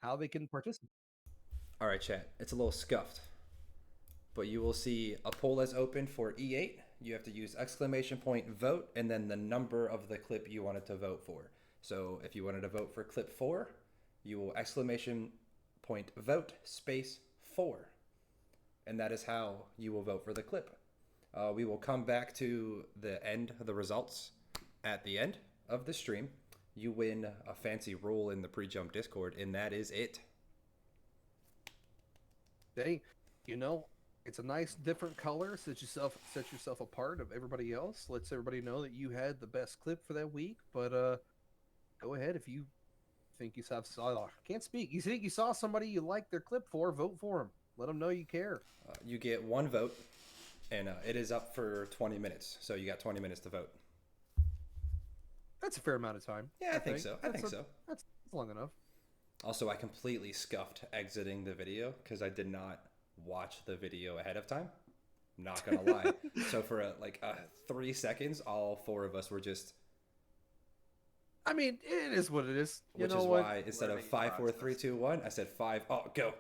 how they can participate. All right, chat. It's a little scuffed, but you will see a poll is open for E8. You have to use exclamation point vote and then the number of the clip you wanted to vote for. So if you wanted to vote for clip 4, you will exclamation point vote space 4. And that is how you will vote for the clip. We will come back to the end of the results at the end of the stream. You win a fancy role in the pre-jump Discord, and that is it. Hey, it's a nice different color. Set yourself apart of everybody else. Lets everybody know that you had the best clip for that week. But go ahead if you think you can't speak. You think you saw somebody you like their clip for, vote for them. Let them know you care. You get one vote, and it is up for 20 minutes. So you got 20 minutes to vote. That's a fair amount of time. Yeah, I think so. I think so. That's long enough. Also, I completely scuffed exiting the video because I did not watch the video ahead of time. Not gonna lie. So for 3 seconds, all 4 of us were just. I mean, it is what it is. Which is why instead of 5, 4, 3, 2, 1, I said 5. Oh, go.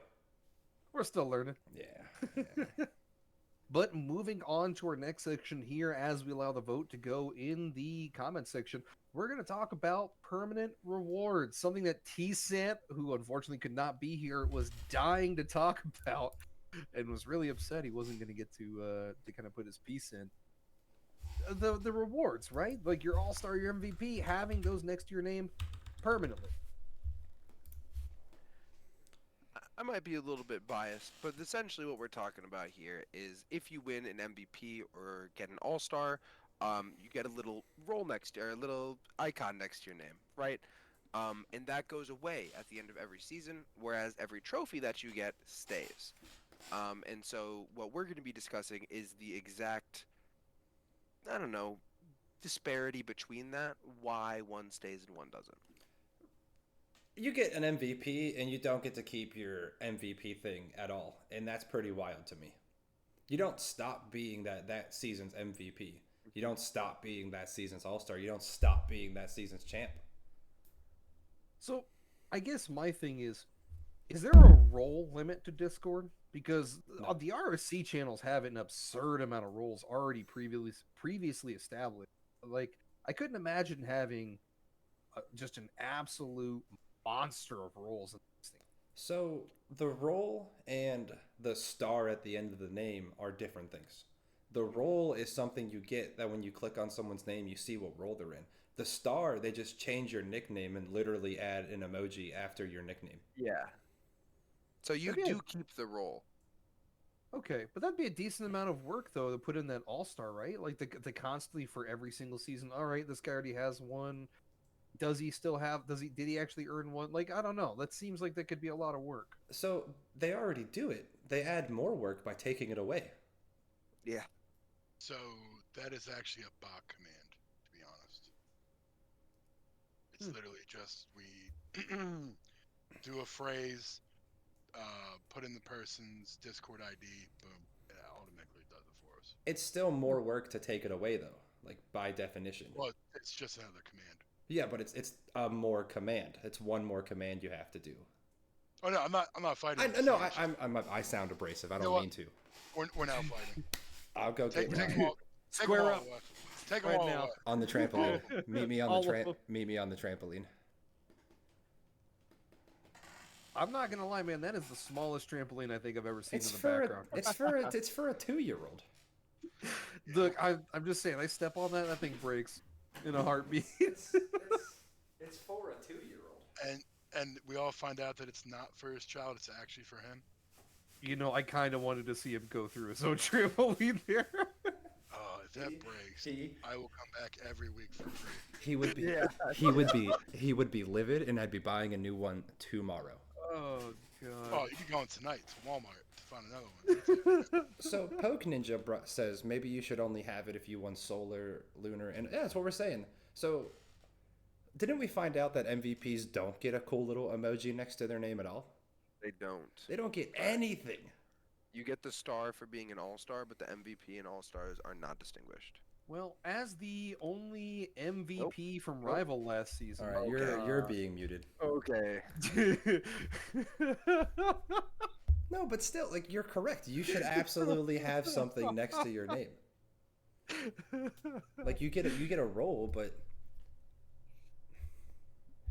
We're still learning. Yeah. But moving on to our next section here, as we allow the vote to go in the comment section, we're going to talk about permanent rewards, something that T-Sant, who unfortunately could not be here, was dying to talk about and was really upset he wasn't going to get to kind of put his piece in. The rewards, right? Like your All-Star, your MVP, having those next to your name permanently. I might be a little bit biased, but essentially what we're talking about here is if you win an MVP or get an All-Star, you get a little role next to, or a little icon next to your name, right? And that goes away at the end of every season, whereas every trophy that you get stays. And so what we're going to be discussing is the exact, disparity between that, why one stays and one doesn't. You get an MVP and you don't get to keep your MVP thing at all, and that's pretty wild to me. You don't stop being that season's MVP. You don't stop being that season's All-Star. You don't stop being that season's champ. So, I guess my thing is there a role limit to Discord? Because the RSC channels have an absurd amount of roles already previously established. Like, I couldn't imagine having just an absolute monster of roles in this thing. So the role and the star at the end of the name are different things. The role is something you get that when you click on someone's name, you see what role they're in. The star, they just change your nickname and literally add an emoji after your nickname. Yeah. So you do keep the role. Okay, but that'd be a decent amount of work though to put in that All-Star, right? Like the constantly for every single season. All right, this guy already has one. Does he still have? Did he actually earn one? Like, I don't know. That seems like that could be a lot of work. So they already do it. They add more work by taking it away. Yeah. So that is actually a bot command, to be honest. It's literally just we do a phrase, put in the person's Discord ID, boom, it automatically does it for us. It's still more work to take it away though, like by definition. Well, it's just another command. Yeah, but it's a more command. It's one more command you have to do. Oh no, I'm not fighting. I sound abrasive. I don't mean to. We're now fighting. I'll go Take get them all. Square up. Take them Right all now. away. on the trampoline. Meet me on All the of them. meet me on the trampoline. I'm not gonna lie, man. That is the smallest trampoline I think I've ever seen It's in the for background. it's for a 2-year-old. Look, I'm just saying. I step on that thing breaks in a heartbeat. It's for a 2-year-old. And we all find out that it's not for his child; it's actually for him. I kind of wanted to see him go through his own trampoline there. Oh, if that breaks, I will come back every week for free. He would be he would be livid, and I'd be buying a new one tomorrow. Oh god. Oh, you can go in tonight to Walmart to find another one. So Poke Ninja says maybe you should only have it if you won Solar, Lunar, and yeah, that's what we're saying. So Didn't we find out that MVPs don't get a cool little emoji next to their name at all? They don't. They don't get anything. You get the star for being an all-star, but the MVP and all-stars are not distinguished. Well, as the only MVP from Rival last season. All right, you're being muted. Okay. No, but still, like, you're correct. You should absolutely have something next to your name. Like, you get a role, but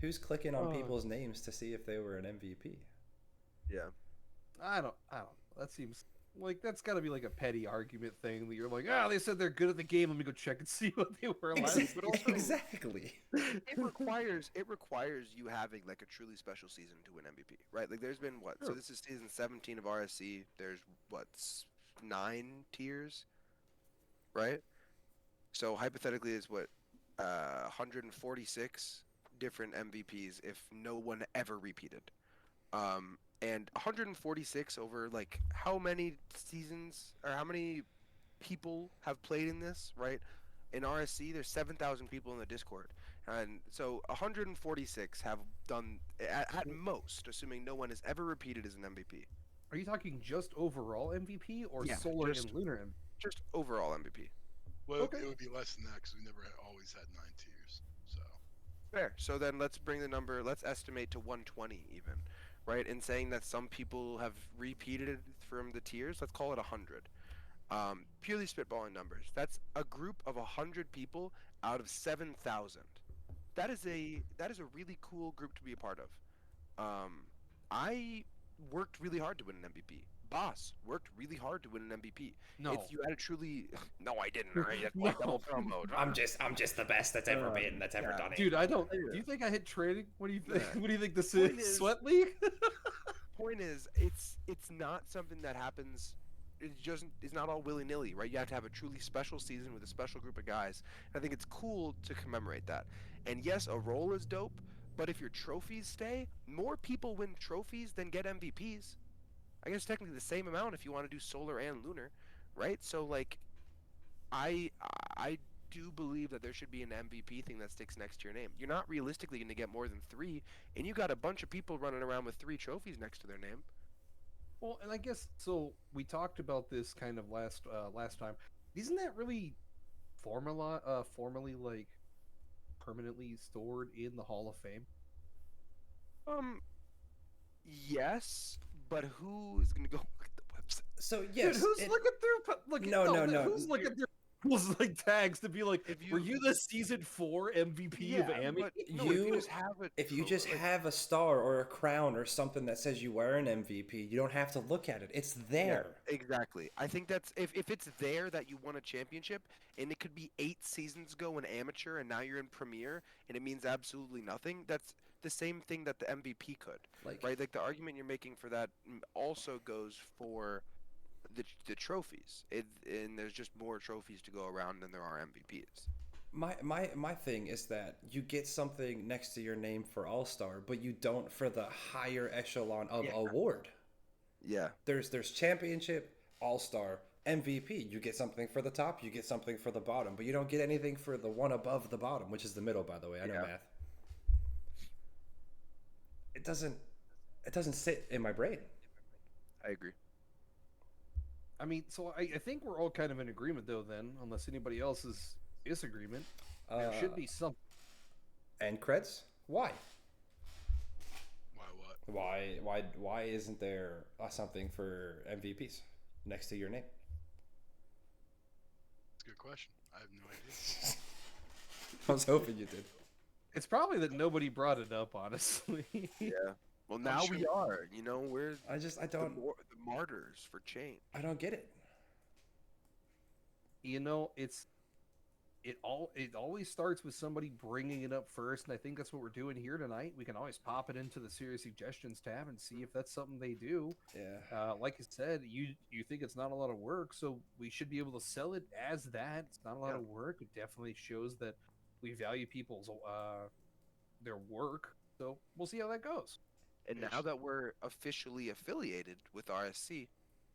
who's clicking on people's names to see if they were an MVP? Yeah. I don't know. That seems like that's got to be like a petty argument thing that you're like, they said they're good at the game. Let me go check and see what they were last. But also, Exactly. It requires you having like a truly special season to win MVP, right? Like there's been what? So this is season 17 of RSC. There's what 9 tiers, right? So hypothetically, it's what 146 different MVPs if no one ever repeated. And 146 over like how many seasons or how many people have played in this, right? In RSC, there's 7,000 people in the Discord, and so 146 have done at most, assuming no one has ever repeated as an MVP. are you talking just overall MVP or Yeah, solar just- and lunar MVP? Just overall MVP. Well, Okay. it would be less than that because we never always had 9 tiers. So Fair. So then let's bring the number. Let's estimate to 120 even, right? And saying that some people have repeated it from the tiers, let's call it 100. Purely spitballing numbers. That's a group of 100 people out of 7,000. That is a really cool group to be a part of. I worked really hard to win an MVP. Boss worked really hard to win an MVP. No. If you had a truly, no, I didn't. I had my double promo. I'm just the best that's ever been, that's ever done it. Dude, I don't. Do you think I hit trading? What do you think? Yeah. What do you think this Point is? is- Sweat League? Point is, it's not something that happens. It's not all willy nilly, right? You have to have a truly special season with a special group of guys. And I think it's cool to commemorate that. And yes, a role is dope, but if your trophies stay, more people win trophies than get MVPs. I guess technically the same amount if you want to do solar and lunar, right? So like, I do believe that there should be an MVP thing that sticks next to your name. You're not realistically going to get more than 3, and you got a bunch of people running around with 3 trophies next to their name. Well, and I guess so. We talked about this kind of last time. Isn't that really formally like permanently stored in the Hall of Fame? Yes, but who is going to go look at the website? So yes, Dude, who's looking through? No. Who's looking through people's like tags to be like, were you the season 4 MVP of AMI? But You- no, if you just have it. if you just have a star or a crown or something that says you were an MVP, you don't have to look at it. It's there. Exactly. I think that's if it's there that you won a championship and it could be 8 seasons ago in amateur and now you're in premier and it means absolutely nothing. That's the same thing that the MVP could. Like, Right? Like the argument you're making for that also goes for the trophies. And there's just more trophies to go around than there are MVPs. my thing is that you get something next to your name for All-Star, but you don't for the higher echelon of award. Yeah. There's championship, All-Star, MVP. You get something for the top, you get something for the bottom, but you don't get anything for the one above the bottom, which is the middle, by the way. I know math. It doesn't sit in my brain. I agree. I mean, so I think we're all kind of in agreement though. Then, unless anybody else is disagreement, there should be some. And creds? Why? why what? Why isn't there something for MVPs next to your name? It's a good question. I have no idea. I was hoping you did. It's probably that nobody brought it up, honestly. Yeah. Well, now sure. we are. You know, we're I don't the martyrs for change. I don't get it. You know, it always starts with somebody bringing it up first, and I think that's what we're doing here tonight. We can always pop it into the serious suggestions tab and see if that's something they do. Yeah. Like I said, you think it's not a lot of work, so we should be able to sell it as that. It's not a lot of work. It definitely shows that we value people's their work. So we'll see how that goes. And now that we're officially affiliated with RSC,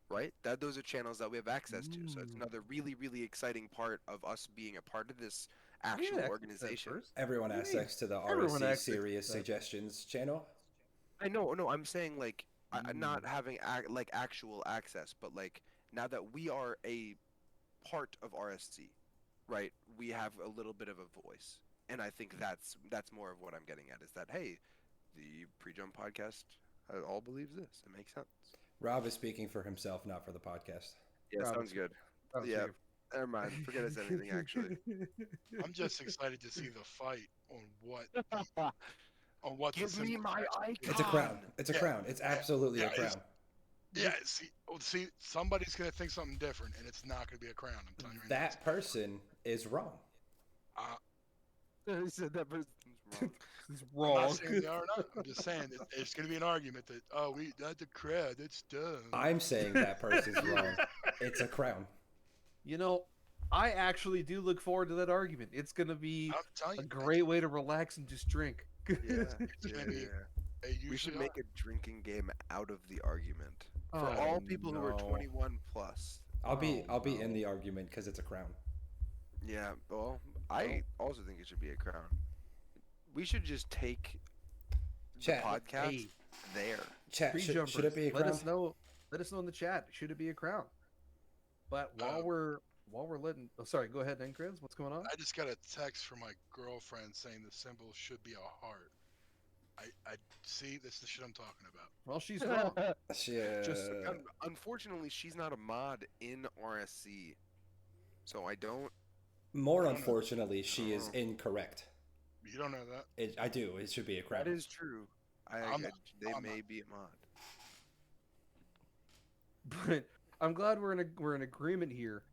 right? Those are channels that we have access to. So it's another really, really exciting part of us being a part of this actual access to that organization. first. Everyone What do has you mean? access to the Everyone RSC access to Serious that. Suggestions channel. I know, no, I'm saying like not Mm. having like actual access, but like now that we are a part of RSC, right? We have a little bit of a voice, and I think that's more of what I'm getting at is that hey, the pre-jump podcast all believes this. It makes sense. Rob is speaking for himself, not for the podcast. Yeah, Rob sounds is- good. Rob's Yeah, speaking never mind. Forget I said anything actually. I'm just excited to see the fight on what the Give me simple my matchup is. It's a crown. Con. It's a Yeah. crown. It's absolutely Yeah, a crown. Yeah, see, somebody's gonna think something different, and it's not gonna be a crown. I'm telling you right now. That person is wrong. He said that person's wrong. It's I'm wrong. not saying they are not. I'm just saying that there's gonna be an argument that that's a crowd. That's dumb. I'm saying that person's wrong. It's a crown. You know, I actually do look forward to that argument. It's gonna be I'm telling a you, great way to relax and just drink. Yeah, It's gonna be- they We should usually make a drinking game out of the argument for Oh, all people who are no. 21 plus. I'll be Oh, in no. the argument because it's a crown. Yeah, well, I also think it should be a crown. We should just take the Chat. podcast Hey. there. Chat, should it be a Let crown? us know. Let us know in the chat. Should it be a crown? But while we're letting, oh, sorry, go ahead, Encreds. What's going on? I just got a text from my girlfriend saying the symbol should be a heart. I see. This is the shit I'm talking about. Well, she's wrong. Yeah. Just unfortunately, she's not a mod in RSC, so I don't. More unfortunately, she is incorrect. You don't know that. I do. It should be a crown. That is true. I'm not- They I'm may not. be a mod. But I'm glad we're in agreement here.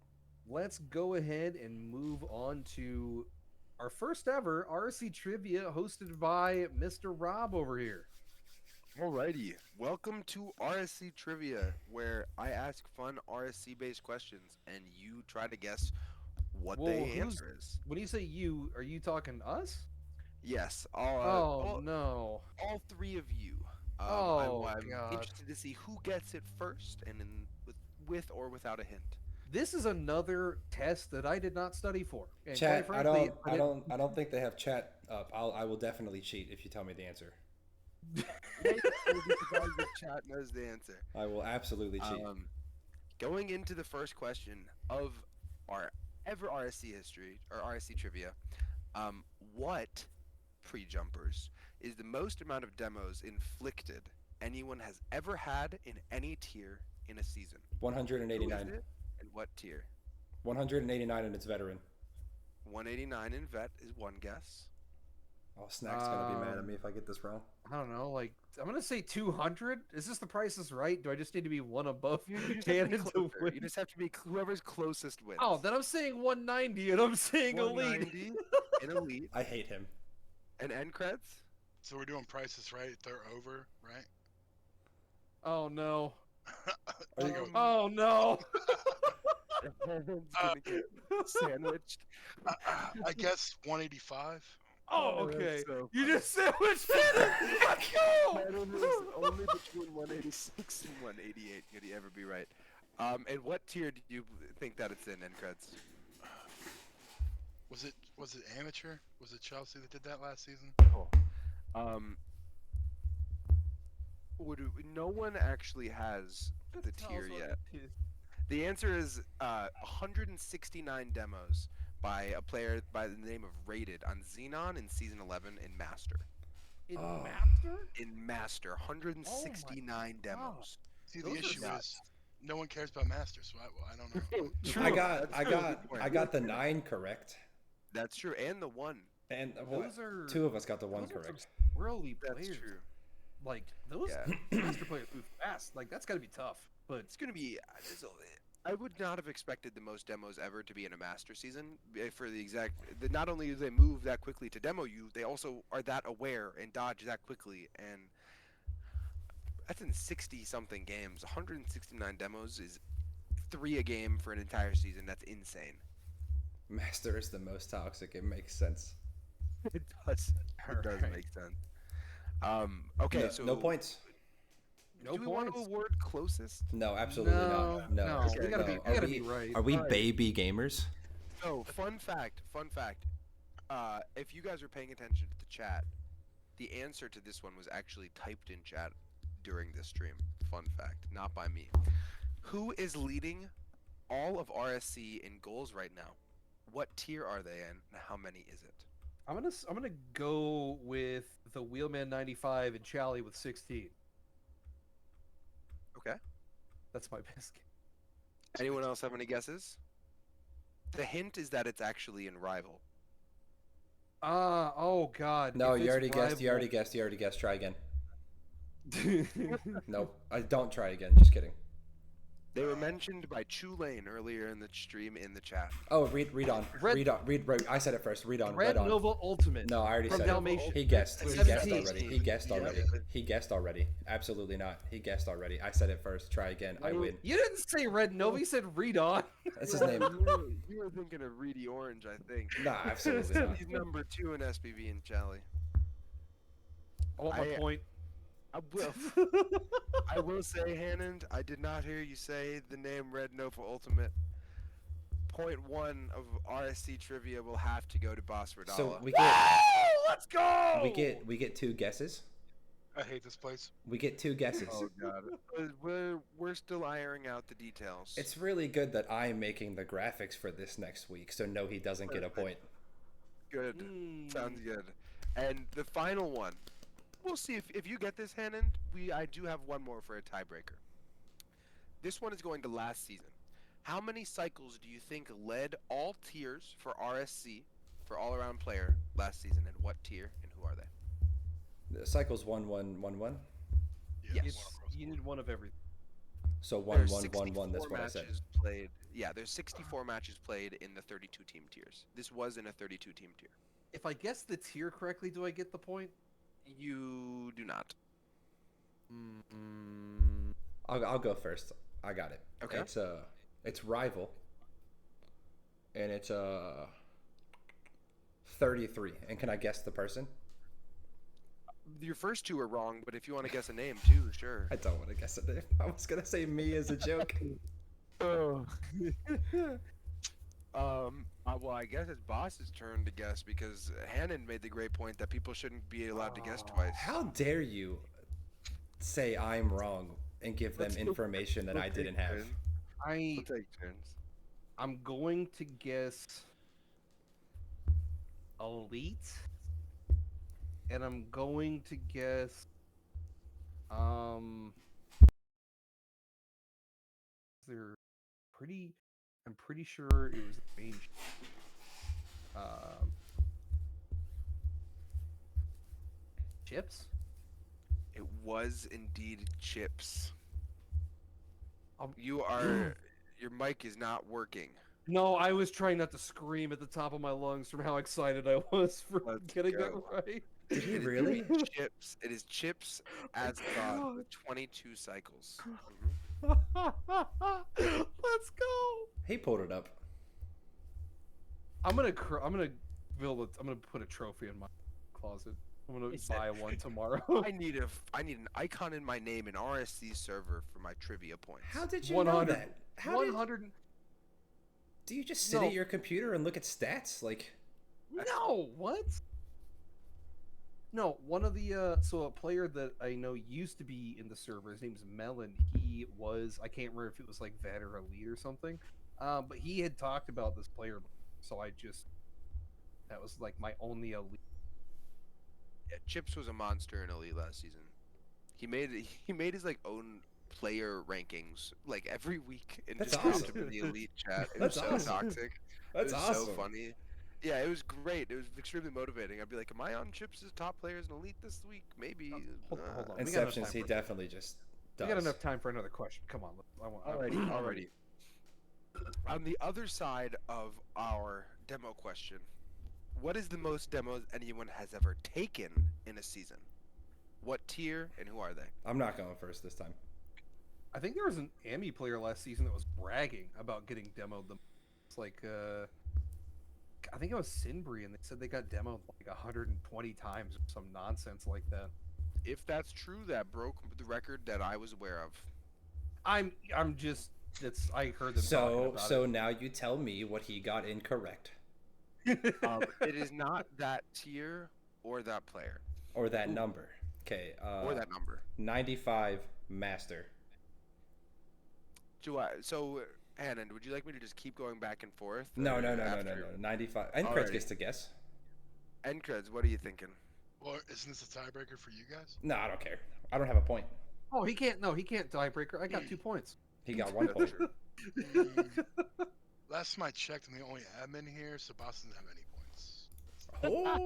Let's go ahead and move on to our first ever RSC trivia, hosted by Mr. Rob over here. Alrighty, welcome to RSC Trivia, where I ask fun RSC-based questions, and you try to guess what the answer is. When you say you, are you talking us? Yes, No. all three of you. I'm God. interested to see who gets it first, and with or without a hint. This is another test that I did not study for. And Chat. quite I frankly, don't think they have chat up. I will definitely cheat if you tell me the answer. Maybe we'll be surprised if chat knows the answer. I will absolutely cheat. Going into the first question of our ever RSC history or RSC trivia, what pre-jumpers is the most amount of demos inflicted anyone has ever had in any tier in a season? Who is 189. it and what tier? 189 and it's veteran. 189 in vet is one guess. Oh, Snack's gonna be mad at me if I get this wrong. I don't know. Like, I'm gonna say 200. Is this the Price is Right? Do I just need to be one above You just have to be Cannon to closer. win? You just have to be whoever's closest wins. Oh, then I'm saying 190, and I'm saying elite. 190 in elite I hate him. and end creds. So we're doing prices right. They're over, right? Oh no. There you go. Oh no. Everyone's gonna get sandwiched. I guess 185. Oh, that's okay. so You funny. just sandwiched it. Let's go. Madden is only between 186 and 188. Could he ever be right? And what tier do you think that it's in, Creds? Was it amateur? Was it Chelsea that did that last season? No one actually has the tier yet. The answer is 169 demos by a player by the name of Rated on Xenon in Season 11 in Master. In Oh. Master? In Master, 169 demos. See, Those the are issue nuts. is no one cares about Master, so I don't know. True, I got that's a good point. the 9 correct, That's true, and the 1. and Those are 2 of us got the 1 those are correct. some squirrely That's players. true. Like those Yeah. Master players move fast. Like that's got to be tough. But It's gonna be. I would not have expected the most demos ever to be in a Master season for the exact. Not only do they move that quickly to demo you, they also are that aware and dodge that quickly. And that's in 60-something games. 169 demos is 3 a game for an entire season. That's insane. Master is the most toxic. It makes sense. It does. It does Alright. make sense. Okay, No, so no points. no do we want to points. award closest? No, absolutely not. No, we gotta no. be. We gotta be right. Are we Alright. baby gamers? So, fun fact. If you guys are paying attention to the chat, the answer to this one was actually typed in chat during this stream. Fun fact, not by me. Who is leading all of RSC in goals right now? What tier are they in, and how many is it? I'm gonna go with the Wheelman 95 and Chally with 16. Okay. That's my best guess. Anyone else have any guesses? The hint is that it's actually in rival. Oh God. No, if you it's already guessed. You rival- already guessed. You already guessed. Try again. Nope. I don't try again. Just kidding. They were mentioned by Chulane earlier in the stream in the chat. Oh, read on. Red- Read. I said it first. Read on. Red Read on. Nova Ultimate. No, I already from said Dalmatian. it. He guessed. He 17. guessed already. He guessed already. Yeah. He guessed already. Absolutely not. He guessed already. I said it first. Try again. I win. You didn't say Red Nova. You said Read On. That's his name. You were thinking of Reedy Orange, I think. Nah, absolutely not. He's number 2 in SPV and Chally. I want my point. I will say, Hannond, I did not hear you say the name Red Nova Ultimate. Point 1 of RSC trivia will have to go to Boss Radala. So we get. Let's go. We get 2 guesses. I hate this place. We get 2 guesses. Oh god. We're still ironing out the details. It's really good that I'm making the graphics for this next week, so no, he doesn't get a point. good. Sounds good. And the final one. We'll see if you get this, Hannond. I do have one more for a tiebreaker. This one is going to last season. How many cycles do you think led all tiers for RSC for all-around player last season, and what tier and who are they? The cycle's 1-1-1-1. Yeah, Yes. one across the You board. need one of everything. So There's 1-1-1-1. That's 64 what I said. matches played. Yeah, there's 64 matches played in the 32 team tiers. This was in a 32 team tier. If I guess the tier correctly, do I get the point? You do not. I'll go first. I got it. Okay. It's rival, and it's 33. And can I guess the person? Your first 2 are wrong, but if you want to guess a name too, sure. I don't want to guess it. I was gonna say me as a joke. Oh. Well, I guess it's Boss's turn to guess because Hannon made the great point that people shouldn't be allowed to guess twice. How dare you say I'm wrong and give them information that I didn't have? We'll take turns. I'm going to guess Elite, and I'm going to guess they're pretty. I'm pretty sure it was the main. Chips. It was indeed Chips. Um, Your mic is not working. No, I was trying not to scream at the top of my lungs from how excited I was for Let's getting that go. right. Did he It is really? Chips. It is Chips as God with 22 cycles. Let's go. He pulled it up. I'm gonna put a trophy in my closet. I'm gonna buy one tomorrow. I need an icon in my name in RSC server for my trivia points. How did you know 100. that? How did, 100. do you just sit No. at your computer and look at stats? Like, No, what? No, one of the so a player that I know used to be in the server. His name's Melon. He was, I can't remember if it was like vet or elite or something, but he had talked about this player, so that was like my only elite. Yeah, Chips was a monster in Elite last season. He made his like own player rankings like every week and That's just dropped awesome. them in the Elite chat. It That's was so awesome. toxic. that's it was awesome. so funny. Yeah, it was great. It was extremely motivating. I'd be like, "Am I on Chips' top players in Elite this week? Maybe." Hold on. We got enough Inceptions, time he for- definitely just We does. got enough time for another question. Come on, Alrighty. On the other side of our demo question, what is the most demos anyone has ever taken in a season? What tier and who are they? I'm not going first this time. I think there was an AMI player last season that was bragging about getting demoed. It's like, I think it was Sinbri, and they said they got demoed like 120 times or some nonsense like that. If that's true, that broke the record that I was aware of. I'm just I heard them talking So about so it. now you tell me what he got incorrect. It is not that tier or that player Or that Ooh. number. Okay. or that number. 95 master. So, Hannon, would you like me to just keep going back and forth? No, or no, no, no, no, after- no. 95. And Creds Alrighty. gets to guess. Ncreds, what are you thinking? Well, isn't this a tiebreaker for you guys? No, I don't care. I don't have a point. Oh, he can't. No, he can't tiebreaker. I got 2 points. He got 1 That's point. true. Last time I checked, I'm the only admin here, so Boss doesn't have any points.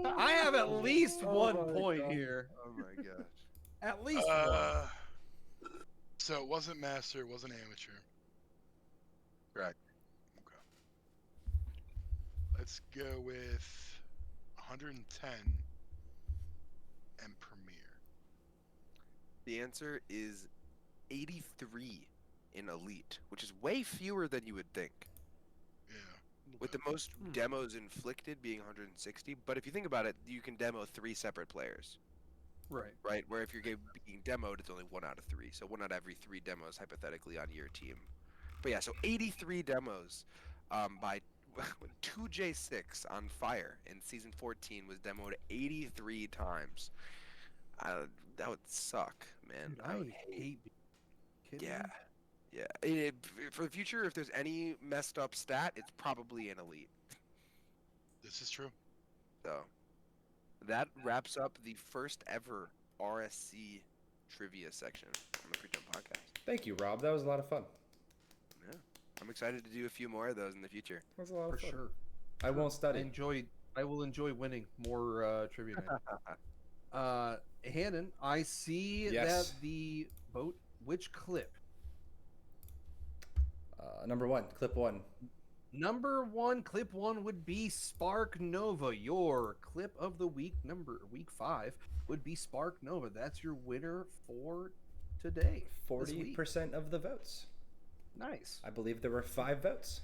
Oh, I have at least Oh 1 my point God. here. Oh my gosh. At least 1. So it wasn't master, it wasn't amateur. Correct. Okay. Let's go with 110 and premier. The answer is 83 in elite, which is way fewer than you would think. Yeah. With the most demos inflicted being 160, but if you think about it, you can demo 3 separate players, Right. right? Where if you're being demoed, it's only 1 out of 3, so 1 out of every 3 demos hypothetically on your team. But yeah, so 83 demos by 2J6 on Fire in season 14 was demoed 83 times. That would suck, man. Dude, I would I hate being kidding Yeah, me? yeah. For the future, if there's any messed up stat, it's probably an elite. This is true. So that wraps up the first ever RSC trivia section on the Pre-Jump podcast. thank you, Rob. That was a lot of fun. Yeah, I'm excited to do a few more of those in the future. That was a lot For of fun. sure. I won't study. I will enjoy winning more trivia night. Hannon, I see Yes. that the vote. Which clip? Number 1, clip 1. Number 1, clip 1 would be Spark Nova. Your clip of the week, week 5, would be Spark Nova. That's your winner for today. this week. 40% of the votes. Nice. I believe there were 5 votes.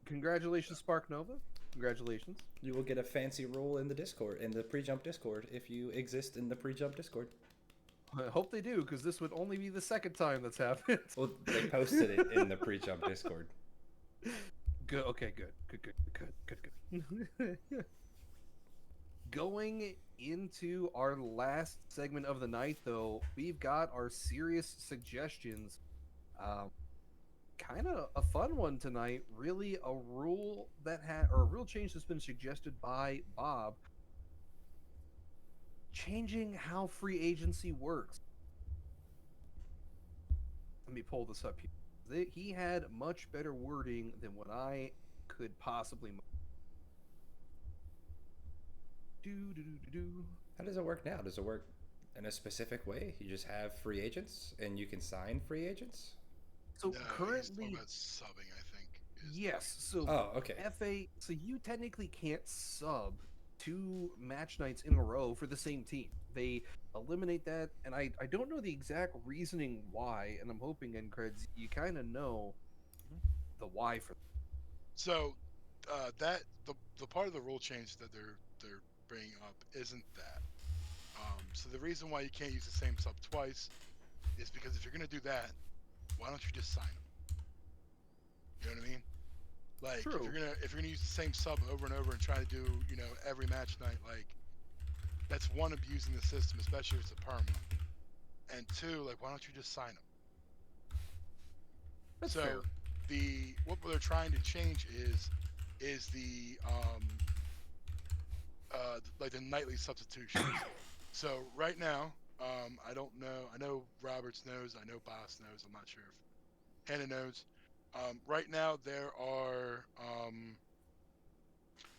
Congratulations, Spark Nova. Congratulations. You will get a fancy role in the Discord, in the Pre-Jump Discord, if you exist in the Pre-Jump Discord. I hope they do, because this would only be the second time that's happened. Well, they posted it in the Pre-Jump Discord. Good. Okay. Good. Going into our last segment of the night, though, we've got our serious suggestions. Kind of a fun one tonight. Really, a rule or a rule change that's been suggested by Bob. Changing how free agency works. Let me pull this up here. He had much better wording than what I could possibly. How does it work now? Does it work in a specific way? You just have free agents and you can sign free agents? So No, he's currently, talking about subbing, I think. is- yes. So Oh, okay. FA. So you technically can't sub 2 match nights in a row for the same team. They eliminate that, and I don't know the exact reasoning why, and I'm hoping, Ncreds, you kind of know the why for that. So the part of the rule change that they're bringing up isn't that. So the reason why you can't use the same sub twice is because if you're gonna do that, why don't you just sign them? You know what I mean? Like True. if you're gonna use the same sub over and over and try to do every match night, like that's one, abusing the system, especially if it's a perma, and 2, like why don't you just sign them? That's So fair. what they're trying to change is the like the nightly substitutions. So right now, I don't know. I know Roberts knows. I know Boss knows. I'm not sure if Hannah knows. Right now there are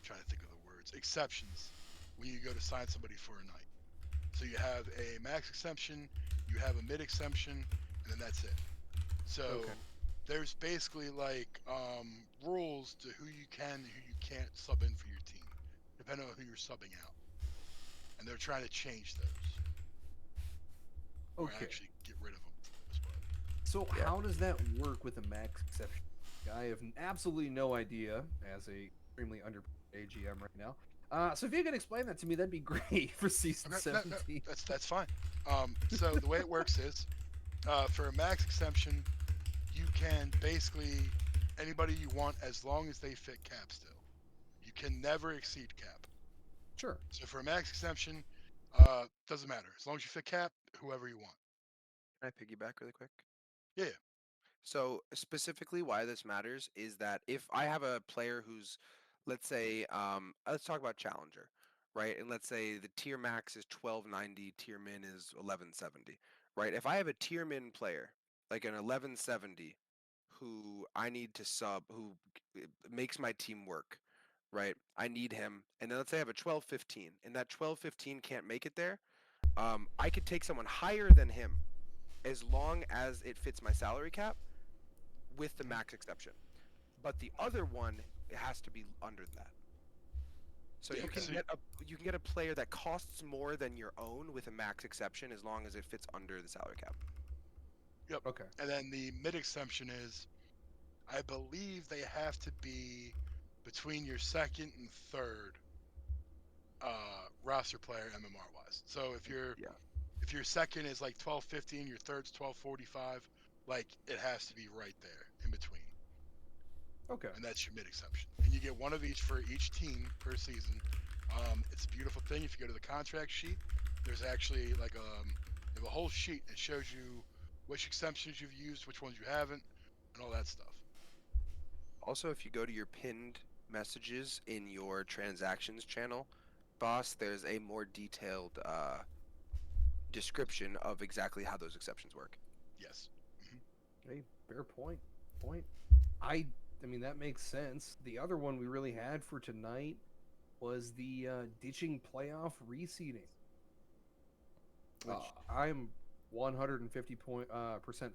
trying to think of the words, exceptions when you go to sign somebody for a night. So you have a max exemption, you have a mid exemption, and then that's it. So Okay. there's basically like rules to who you can and who you can't sub in for your team, depending on who you're subbing out. And they're trying to change those. Or Okay. actually get rid of them for the most part. So Yeah. how does that work with a max exception? I have absolutely no idea as a extremely underpaid AGM right now. So if you could explain that to me, that'd be great for season Okay, no, 17. that's fine. So the way it works is, for a max exemption, you can basically anybody you want as long as they fit cap still. You can never exceed cap. Sure. So for a max exemption, doesn't matter as long as you fit cap, whoever you want. Can I piggyback really quick? Yeah. So specifically, why this matters is that if I have a player who's, let's say, let's talk about challenger, right? And let's say the tier max is 1290, tier min is 1170, right? If I have a tier min player like an 1170 who I need to sub, who makes my team work, right? I need him, and then let's say I have a 1215, and that 1215 can't make it there. I could take someone higher than him as long as it fits my salary cap with the max exception. But the other one has to be under that. So Yeah, you can so- get a player that costs more than your own with a max exception as long as it fits under the salary cap. Yep. Okay. And then the mid exemption is, I believe they have to be between your second and third roster player MMR wise. So Yeah. if your second is like 1215, your third's 1245, like it has to be right there in between. Okay. And that's your mid exception. And you get one of each for each team per season. It's a beautiful thing. If you go to the contract sheet, there's actually like you have a whole sheet that shows you which exemptions you've used, which ones you haven't, and all that stuff. Also, if you go to your pinned messages in your transactions channel, boss, there's a more detailed description of exactly how those exceptions work. Yes. Hey, fair point. I mean that makes sense. The other one we really had for tonight was the ditching playoff reseeding, which I'm 150%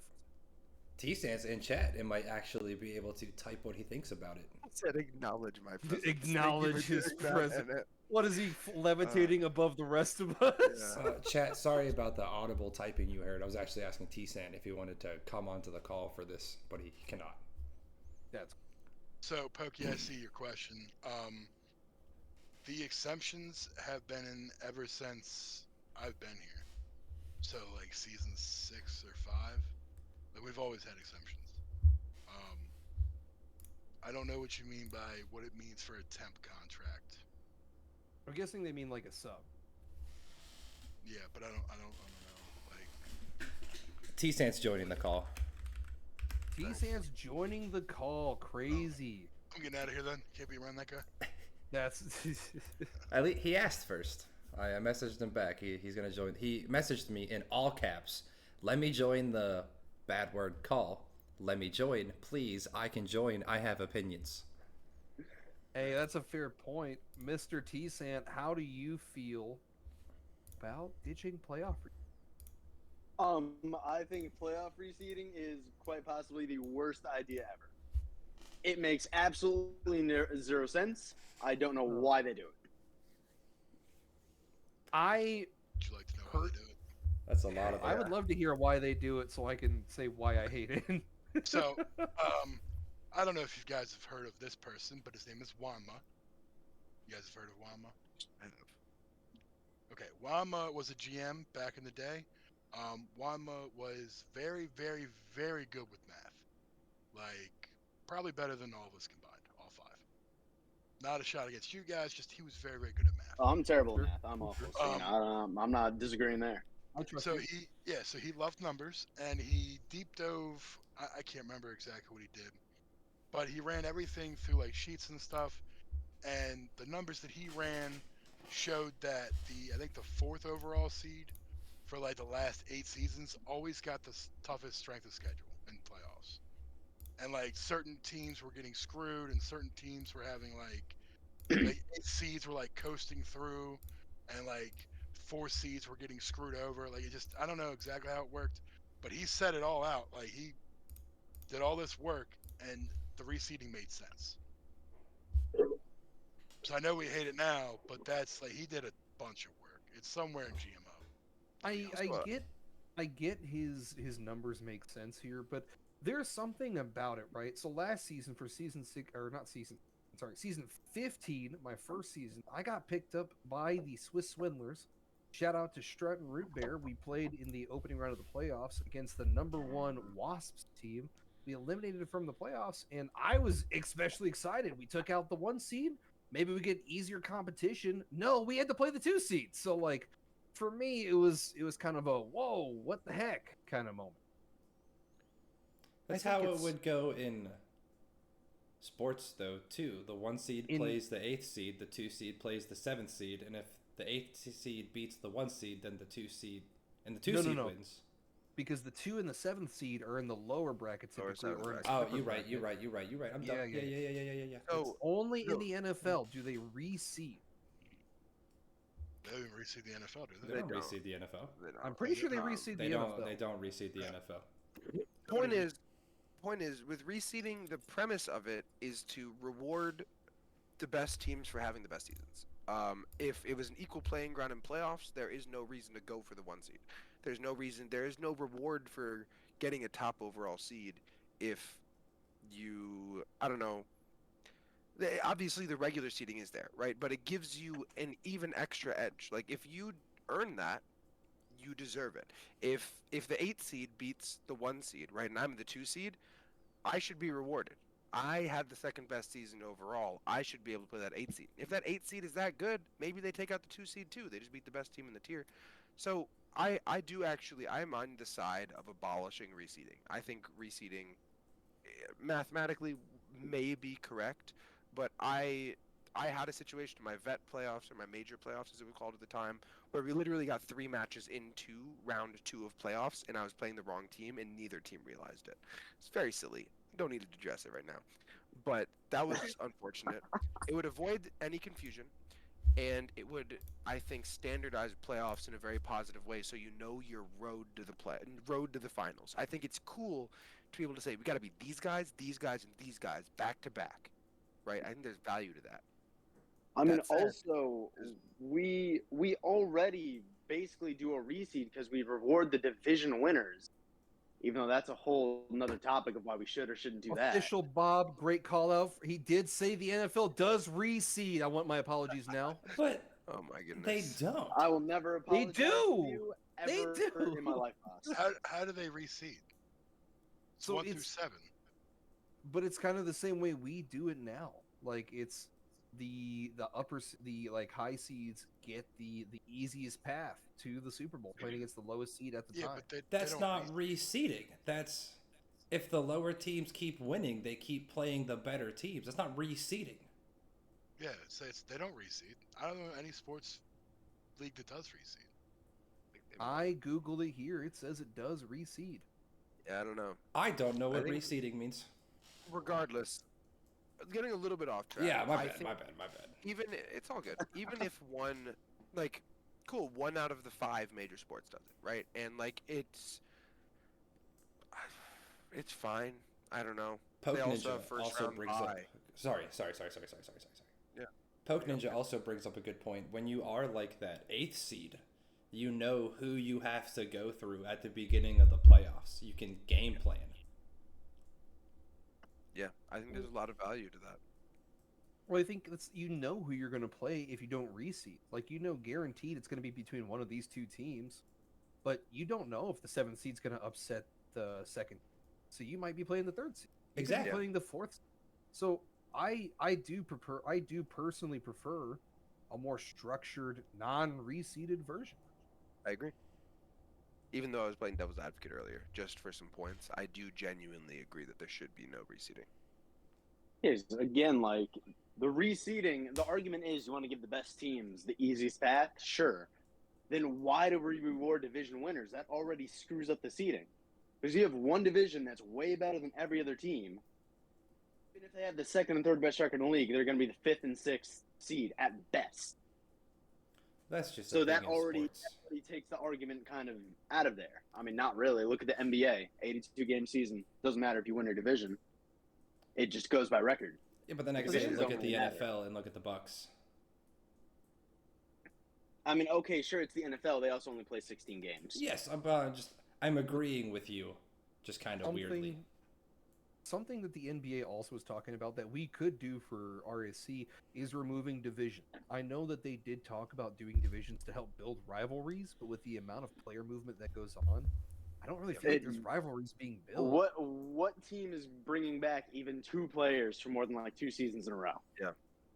T-Sans in chat and might actually be able to type what he thinks about it. I said acknowledge my presence. Acknowledge his presence. presence. What is he levitating above the rest of us? Yeah. Chat, sorry about the audible typing you heard. I was actually asking T-San if he wanted to come onto the call for this, but he cannot. That's So, Pokey, I see your question. The exemptions have been in ever since I've been here. So, like season 6 or 5, like we've always had exemptions. I don't know what you mean by what it means for a temp contract. I'm guessing they mean like a sub. Yeah, but I don't know. Like, T-San's joining the call. T-Sans joining the call. Crazy. I'm getting out of here then. Can't be around that guy. That's At least he asked first. I messaged him back. He's gonna join. He messaged me in all caps. Let me join the bad word call. Let me join, please. I can join. I have opinions. Hey, that's a fair point. Mr. T-Sant, how do you feel about ditching playoff? I think playoff reseeding is quite possibly the worst idea ever. It makes absolutely zero sense. I don't know why they do it. I Would you like to know how they do it? That's a lot of. I would love to hear why they do it so I can say why I hate it. So, I don't know if you guys have heard of this person, but his name is Wanma. You guys have heard of Wanma? I have. Okay, Wanma was a GM back in the day. Wanma was very, very, very good with math. Like, probably better than all of us combined, all 5. Not a shot against you guys, just he was very, very good at math. Oh, I'm terrible Sure. at math. I'm awful. So, I'm not disagreeing there. I trust So you. so he loved numbers, and he deep dove. I can't remember exactly what he did, but he ran everything through like sheets and stuff, and the numbers that he ran showed that I think the 4th overall seed for like the last 8 seasons always got the toughest strength of schedule in playoffs, and like certain teams were getting screwed, and certain teams were having like 8 seeds were like coasting through, and like 4 seeds were getting screwed over. Like it just, I don't know exactly how it worked, but he set it all out. Like he did all this work, and the reseeding made sense. So I know we hate it now, but that's like he did a bunch of work. It's somewhere in GMO. I get his numbers make sense here, but there's something about it, right? So last season for season 6 or not season season 15, my first season, I got picked up by the Swiss Swindlers. Shout out to Strut and Root Bear. We played in the opening round of the playoffs against the #1 Wasps team. We eliminated it from the playoffs, and I was especially excited. We took out the 1 seed. maybe we get easier competition. No, we had to play the 2 seeds. So like, for me, it was kind of a whoa, what the heck kind of moment. That's I think how it it's- would go in sports, though, too. The 1 seed plays the 8th seed, the 2 seed plays the 7th seed, and if the 8th seed beats the 1 seed, then the 2 seed and the 2 No, seed no. wins. Because the 2 and the 7th seed are in the lower bracket Lower typically, side of the or in the bracket. Oh, upper you're right. bracket. You're right. You're right. You're right. I'm Yeah, done. yeah, Yeah. So Only in no. the NFL do they reseed. They don't even reseed the NFL, do They they? don't don't. reseed the NFL. They don't. I'm pretty sure they Um, reseed They the don't. NFL. They don't reseed the NFL. Point is, with reseeding, the premise of it is to reward the best teams for having the best seasons. If it was an equal playing ground in playoffs, there is no reason to go for the 1 seed. There is no reward for getting a top overall seed if you, I don't know. Obviously, the regular seeding is there, right? But it gives you an even extra edge. Like if you earn that, you deserve it. If the 8 seed beats the 1 seed, right, and I'm the 2 seed, I should be rewarded. I had the second best season overall. I should be able to play that 8 seed. If that 8 seed is that good, maybe they take out the 2 seed too. They just beat the best team in the tier. So I'm on the side of abolishing reseeding. I think reseeding mathematically may be correct, but I had a situation in my vet playoffs or my major playoffs as it was called at the time where we literally got 3 matches into round 2 of playoffs and I was playing the wrong team and neither team realized it. It's very silly. Don't need to address it right now. But that was unfortunate. It would avoid any confusion and it would, I think, standardize playoffs in a very positive way so you know your road to the finals. I think it's cool to be able to say we got to beat these guys, and these guys back to back. Right? I think there's value to that. I mean, That said, also, we already basically do a reseed because we reward the division winners, even though that's a whole another topic of why we should or shouldn't do that. Official Bob, great call out. He did say the NFL does reseed. I want my apologies now. But oh my they goodness. don't. I will never They apologize do! to you They ever do! in my life, boss. How do they reseed? It's So 1 through it's- 7. But it's kind of the same way we do it now. Like it's the like high seeds get the easiest path to the Super Bowl, playing against the lowest seed at the Yeah, time. but they That's don't not reseeding. That's if the lower teams keep winning, they keep playing the better teams. That's not reseeding. Yeah, they don't reseed. I don't know any sports league that does reseed. I googled it here. It says it does reseed. Yeah, I don't know. I don't know what I think- reseeding means. Regardless, getting a little bit off track. Yeah, I my bad. think My bad. My bad. Even it's all good. Even if one out of the 5 major sports does it, right? And like it's fine. I don't know. Poke They also Ninja have first also round brings up. bye. Sorry. Yeah. Poke Ninja also brings up a good point. When you are like that 8th seed, you know who you have to go through at the beginning of the playoffs. You can game plan. Yeah, I think there's a lot of value to that. Well, I think that's who you're going to play if you don't reseed. Like guaranteed it's going to be between one of these 2 teams, but you don't know if the 7th seed's going to upset the 2nd. So you might be playing the 3rd seed. You could be Exactly. playing the 4th seed. So I do personally prefer a more structured, non-reseeded version. I agree. Even though I was playing devil's advocate earlier, just for some points, I do genuinely agree that there should be no reseeding. Yes, again, like the reseeding, the argument is you want to give the best teams the easiest path. Sure. Then why do we reward division winners? That already screws up the seeding. Because you have one division that's way better than every other team. Even if they have the 2nd and 3rd best record in the league, they're going to be the 5th and 6th seed at best. That's just So a that thing in already sports. takes the argument kind of out of there. I mean, not really. Look at the NBA, 82-game season. Doesn't matter if you win your division. It just goes by record. Yeah, but then I can Positions say look don't at the really matter. NFL and look at the Bucks. I mean, okay, sure, it's the NFL. They also only play 16 games. Yes, I'm agreeing with you, just kind of weirdly. Something that the NBA also was talking about that we could do for RSC is removing division. I know that they did talk about doing divisions to help build rivalries, but with the amount of player movement that goes on, I don't really feel like there's rivalries being built. What team is bringing back even 2 players for more than like 2 seasons in a row?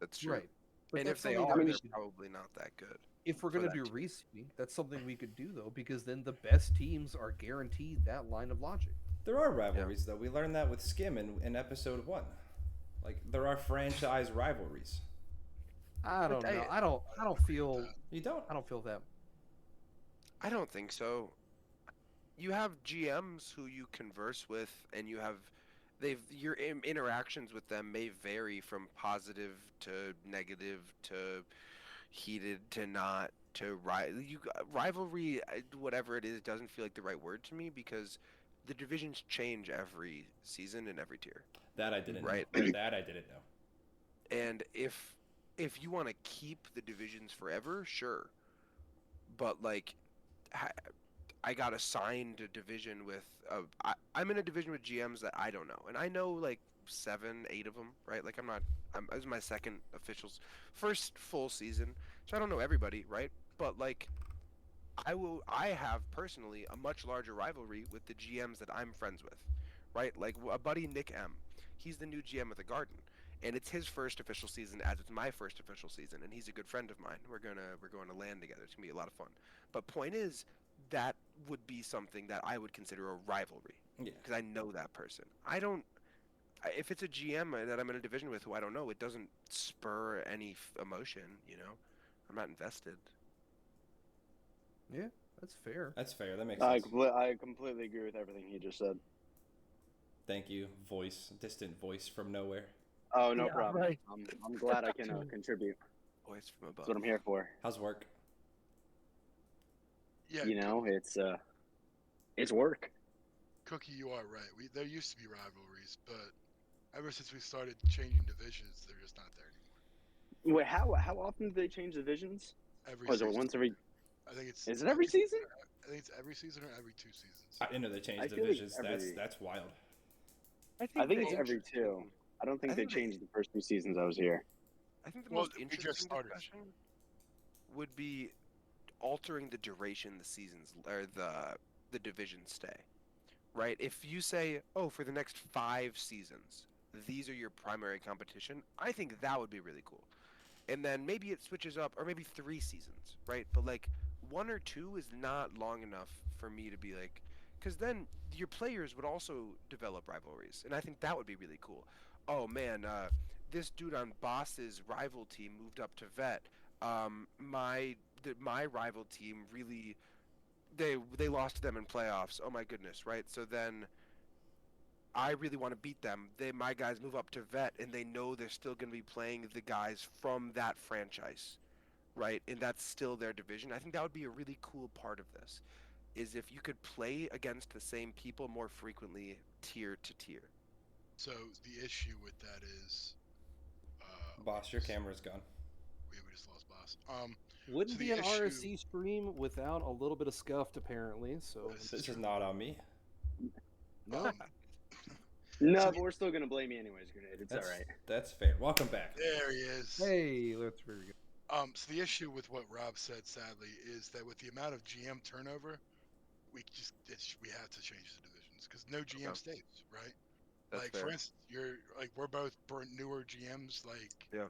That's true. Right. But And that's if they something are, that we they're should- probably not that good. if we're for going to that do team. reseeding, that's something we could do though, because then the best teams are guaranteed that line of logic. There are rivalries though. We learned that with Skim in episode 1. Like there are franchise rivalries. I don't But know. I don't feel. You don't? I don't feel that. I don't think so. You have GMs who you converse with, and you have your interactions with them may vary from positive to negative to heated to not to rivalry, whatever it is, doesn't feel like the right word to me because the divisions change every season and every tier. That I didn't Right. know. That I didn't know. And if you want to keep the divisions forever, sure. But like, I got assigned a division with. I'm in a division with GMs that I don't know, and I know like 7, 8 of them, right? Like this is my first full season, so I don't know everybody, right? But like, I have personally a much larger rivalry with the GMs that I'm friends with, right? Like a buddy Nick M, he's the new GM of the Garden, and it's his first official season as it's my first official season, and he's a good friend of mine. We're going to land together. It's gonna be a lot of fun. But point is, that would be something that I would consider a rivalry. Yeah. Because I know that person. If it's a GM that I'm in a division with who I don't know, it doesn't spur any emotion, you know? I'm not invested. Yeah, that's fair. That's fair. That makes sense. I completely agree with everything he just said. Thank you, distant voice from nowhere. Oh, no Yeah, problem. right. I'm glad I can contribute. Voice from above. That's what I'm here for. How's work? Yeah, You know, it's work. Cookie, you are right. There used to be rivalries, but ever since we started changing divisions, they're just not there anymore. Wait, how often do they change divisions? Every Or is it season. once every? I think it's. Is it every season? I think it's every season or every 2 seasons. I didn't know they changed I feel like divisions. every- That's wild. I think the it's every interesting- 2. I don't think I they think they- changed the first 2 seasons I was here. I think the Well, most we just interesting started. discussion would be altering the duration the seasons or the divisions stay. Right? If you say, "Oh, for the next 5 seasons, these are your primary competition," I think that would be really cool. And then maybe it switches up, or maybe 3 seasons, right? But like 1 or 2 is not long enough for me to be like, because then your players would also develop rivalries, and I think that would be really cool. Oh man, this dude on Boss's rival team moved up to vet. My rival team really, they lost to them in playoffs. Oh my goodness, right? So then I really want to beat them. My guys move up to vet, and they know they're still going to be playing the guys from that franchise, right? And that's still their division. I think that would be a really cool part of this, is if you could play against the same people more frequently, tier to tier. So the issue with that is, Boss, your camera's gone. we just lost Boss. Wouldn't So be the an issue- RSC stream without a little bit of scuffed, apparently. So This This is is true. not on me. no, No, So- but we're still gonna blame you anyways, Grenade. It's That's all right. that's fair. Welcome back. There he is. hey, that's very good. So the issue with what Rob said, sadly, is that with the amount of GM turnover, we have to change the divisions because no GM Okay. stays, right? That's like fair. for instance, we're both newer GMs, Yeah.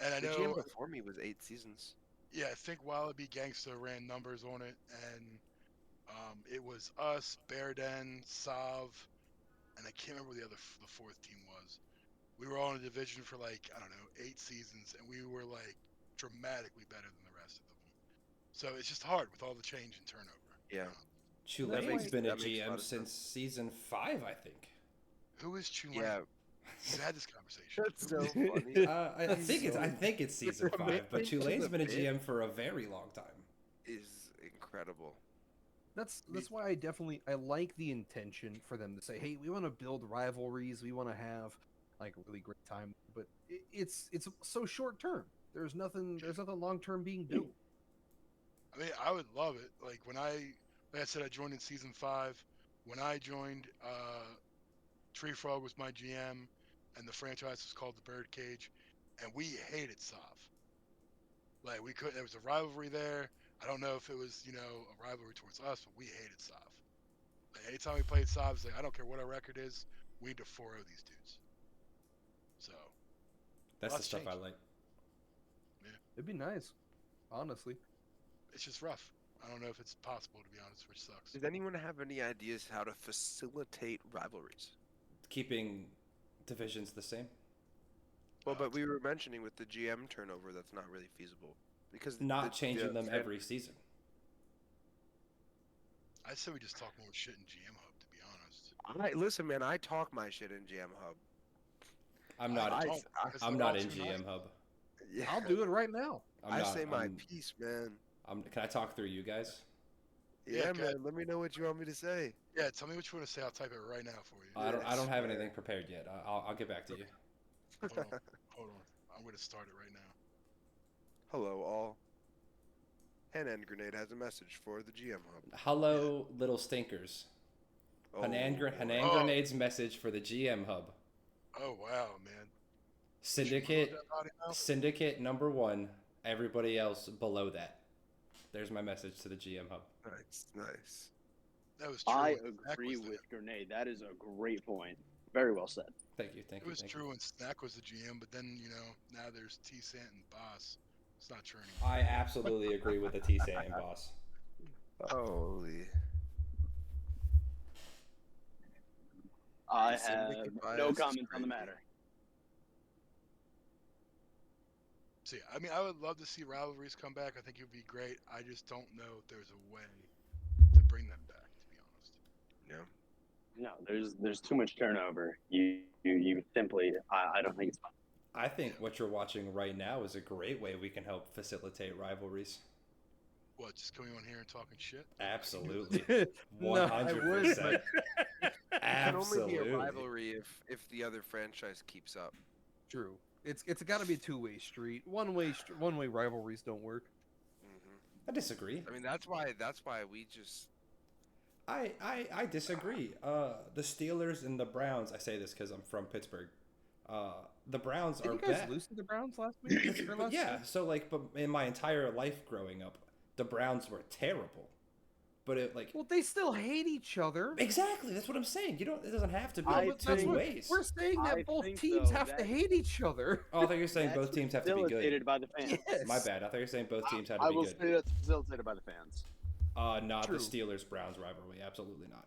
and I The know, GM before me was 8 seasons. yeah, I think Wallaby Gangsta ran numbers on it, and it was us, Bear Den, Sav, and I can't remember what the fourth team was. We were all in a division for like, I don't know, 8 seasons, and we were like dramatically better than the rest of them. So it's just hard with all the change and turnover. Yeah. Chulane's makes- been a that makes a lot GM of since season 5, I think. Who is Chulane? Yeah. We've had this conversation. That's Who so is- funny. I think it's season 5, but Chulane's been a GM for a very long time. Is incredible. That's why I like the intention for them to say, hey, we want to build rivalries, we want to have like a really great time, but it's so short term. There's nothing long term being built. I mean, I would love it. Like like I said, I joined in season 5. When I joined, Tree Frog was my GM, and the franchise was called the Birdcage, and we hated Sav. Like there was a rivalry there. I don't know if it was, a rivalry towards us, but we hated Sav. Like, anytime we played Sav, it's like, I don't care what our record is, we need to 4-0 these dudes. So That's Lots the stuff I changed. like. It'd be nice, honestly. It's just rough. I don't know if it's possible, to be honest, which sucks. Does anyone have any ideas how to facilitate rivalries? Keeping divisions the same. Well, but we were mentioning with the GM turnover, that's not really feasible because Not changing them every season. I say we just talk more shit in GM Hub, to be honest. Listen, man, I talk my shit in GM Hub. I'm not. I'm not in GM Hub. Yeah, I'll do it right now. I say my piece, man. Can I talk through you guys? Yeah, man. Let me know what you want me to say. Yeah, tell me what you want to say. I'll type it right now for you. I don't have anything prepared yet. I'll get back to you. Hold on. I'm going to start it right now. Hello, all. Hand Grenade has a message for the GM Hub. Hello, little stinkers. Hanan Grenade's message for the GM Hub. Oh, wow, man. Syndicate number 1. Everybody else below that. There's my message to the GM Hub. Nice. That was true. I agree with Grenade. That is a great point. Very well said. Thank you. It was true when Snack was the GM, but then, now there's T-Sant and Boss. It's not true anymore. I absolutely agree with the T-Sant and Boss. Holy. I have no comments on the matter. So, yeah, I mean, I would love to see rivalries come back. I think it would be great. I just don't know if there's a way to bring them back, to be honest. Yeah. No, there's too much turnover. You simply, I don't think it's fun. I think what you're watching right now is a great way we can help facilitate rivalries. What, just coming on here and talking shit? Absolutely. 100%. No, I would, It can Absolutely. only be a rivalry if the other franchise keeps up. True. It's got to be a two-way street. One-way rivalries don't work. I disagree. I mean, that's why we just. I disagree. The Steelers and the Browns. I say this because I'm from Pittsburgh. The Browns Did are you guys bad. lose to the Browns last week? Or last Yeah. week? So but in my entire life growing up, the Browns were terrible. But well, they still hate each other. Exactly. That's what I'm saying. It doesn't have to be That's two what- ways. We're saying that I both think, teams though, have to that- hate each other. Oh, I thought you were saying both That's teams have to be good. facilitated by the fans. Yes. My bad. I thought you were saying both teams had to I be will good. say that's facilitated by the fans. Not True. the Steelers-Browns rivalry. Absolutely not.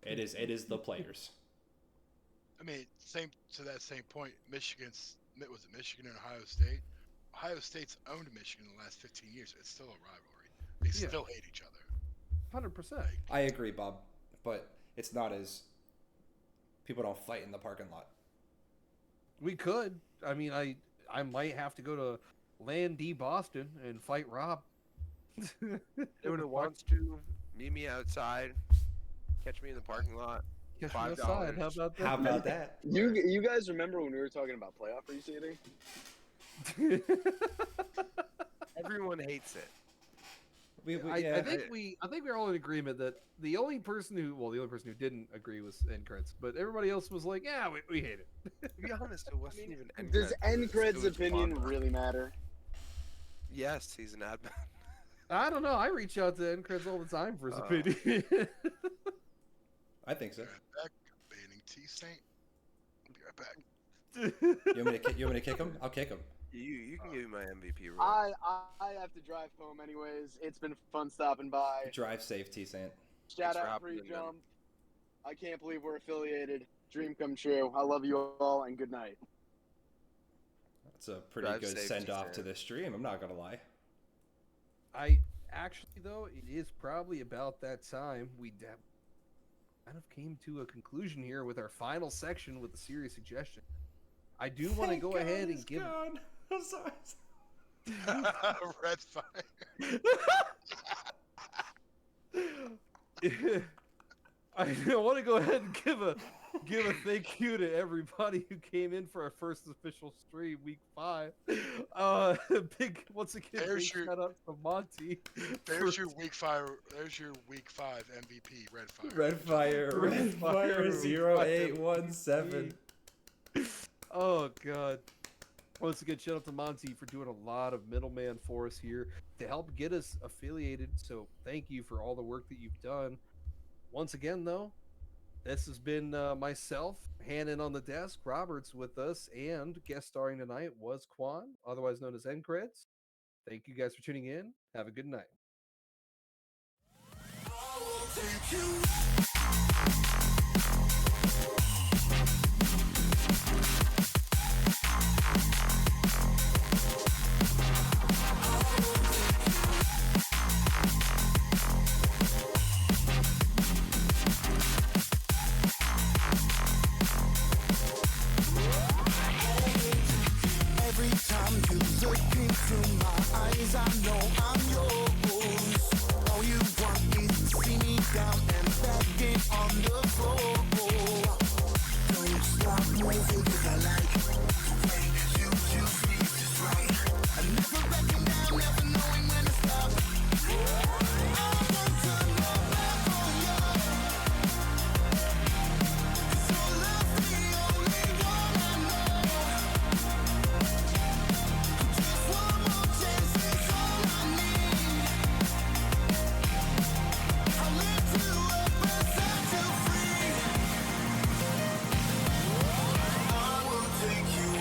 It is the players. I mean, to that same point, Michigan and Ohio State? Ohio State's owned Michigan in the last 15 years. It's still a rivalry. They still hate each other. 100%. I agree, Bob, but it's not as people don't fight in the parking lot. We could. I mean, I might have to go to Land D Boston and fight Rob. Anyone who wants to, meet me outside. Catch me in the parking lot. Catch me $5. outside. How about that? How about that? You guys remember when we were talking about playoff reseeding? Everyone hates it. I think we're all in agreement that the only person who didn't agree was Encreds, but everybody else was like, yeah, we hate it. To be honest, it wasn't even. Does Encred's Encred's opinion really matter? Yes, he's an admin. I don't know. I reach out to Encreds all the time for his opinion. I think so. Be right back. Banning T-Saint. Be right back. You want me to kick him? I'll kick him. You can give me my MVP role. I have to drive home anyways. It's been fun stopping by. Drive safe, T-Sant. Shout Thanks for out hopping in, Pre-Jump. I can't believe we're affiliated. Dream come true. I love you all and good night. That's a pretty Drive good safe, send-off T-Sant. to this stream. I'm not gonna lie. I actually, though, it is probably about that time we kind of came to a conclusion here with our final section with the serious suggestion. I do want to go ahead and give. I'm sorry. Red Fire. I want to go ahead and give a thank you to everybody who came in for our first official stream, week 5. Big once again, big shout out to Monty. There's your week 5. There's your week 5 MVP. Red Fire. Red Fire 0817. Oh god. Once again, shout out to Monty for doing a lot of middleman for us here to help get us affiliated. So thank you for all the work that you've done. Once again, though, This has been myself, Hannon on the desk, Roberts with us, and guest starring tonight was Quan, otherwise known as Encreds. Thank you guys for tuning in. Have a good night. Every time you look into my eyes, I know I'm yours. All you want is to see me down and begging on the floor. Don't stop moving 'cause I like the way you choose me just right. I'm never backing down, never knowing when to stop. I want to know back on you. 'Cause your love's the only one I know. Just one more chance is all I need. I'll lift you up and set you free. I will take you.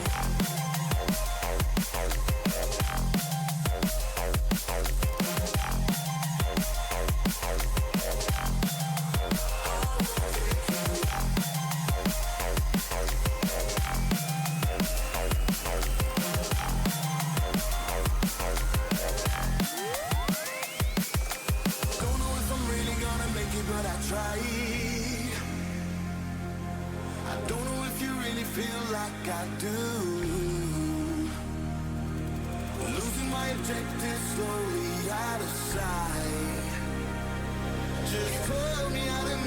Don't know if I'm really gonna make it, but I tried. I don't know if you really feel like I do. Losing my objective slowly out of sight. Just pull me out of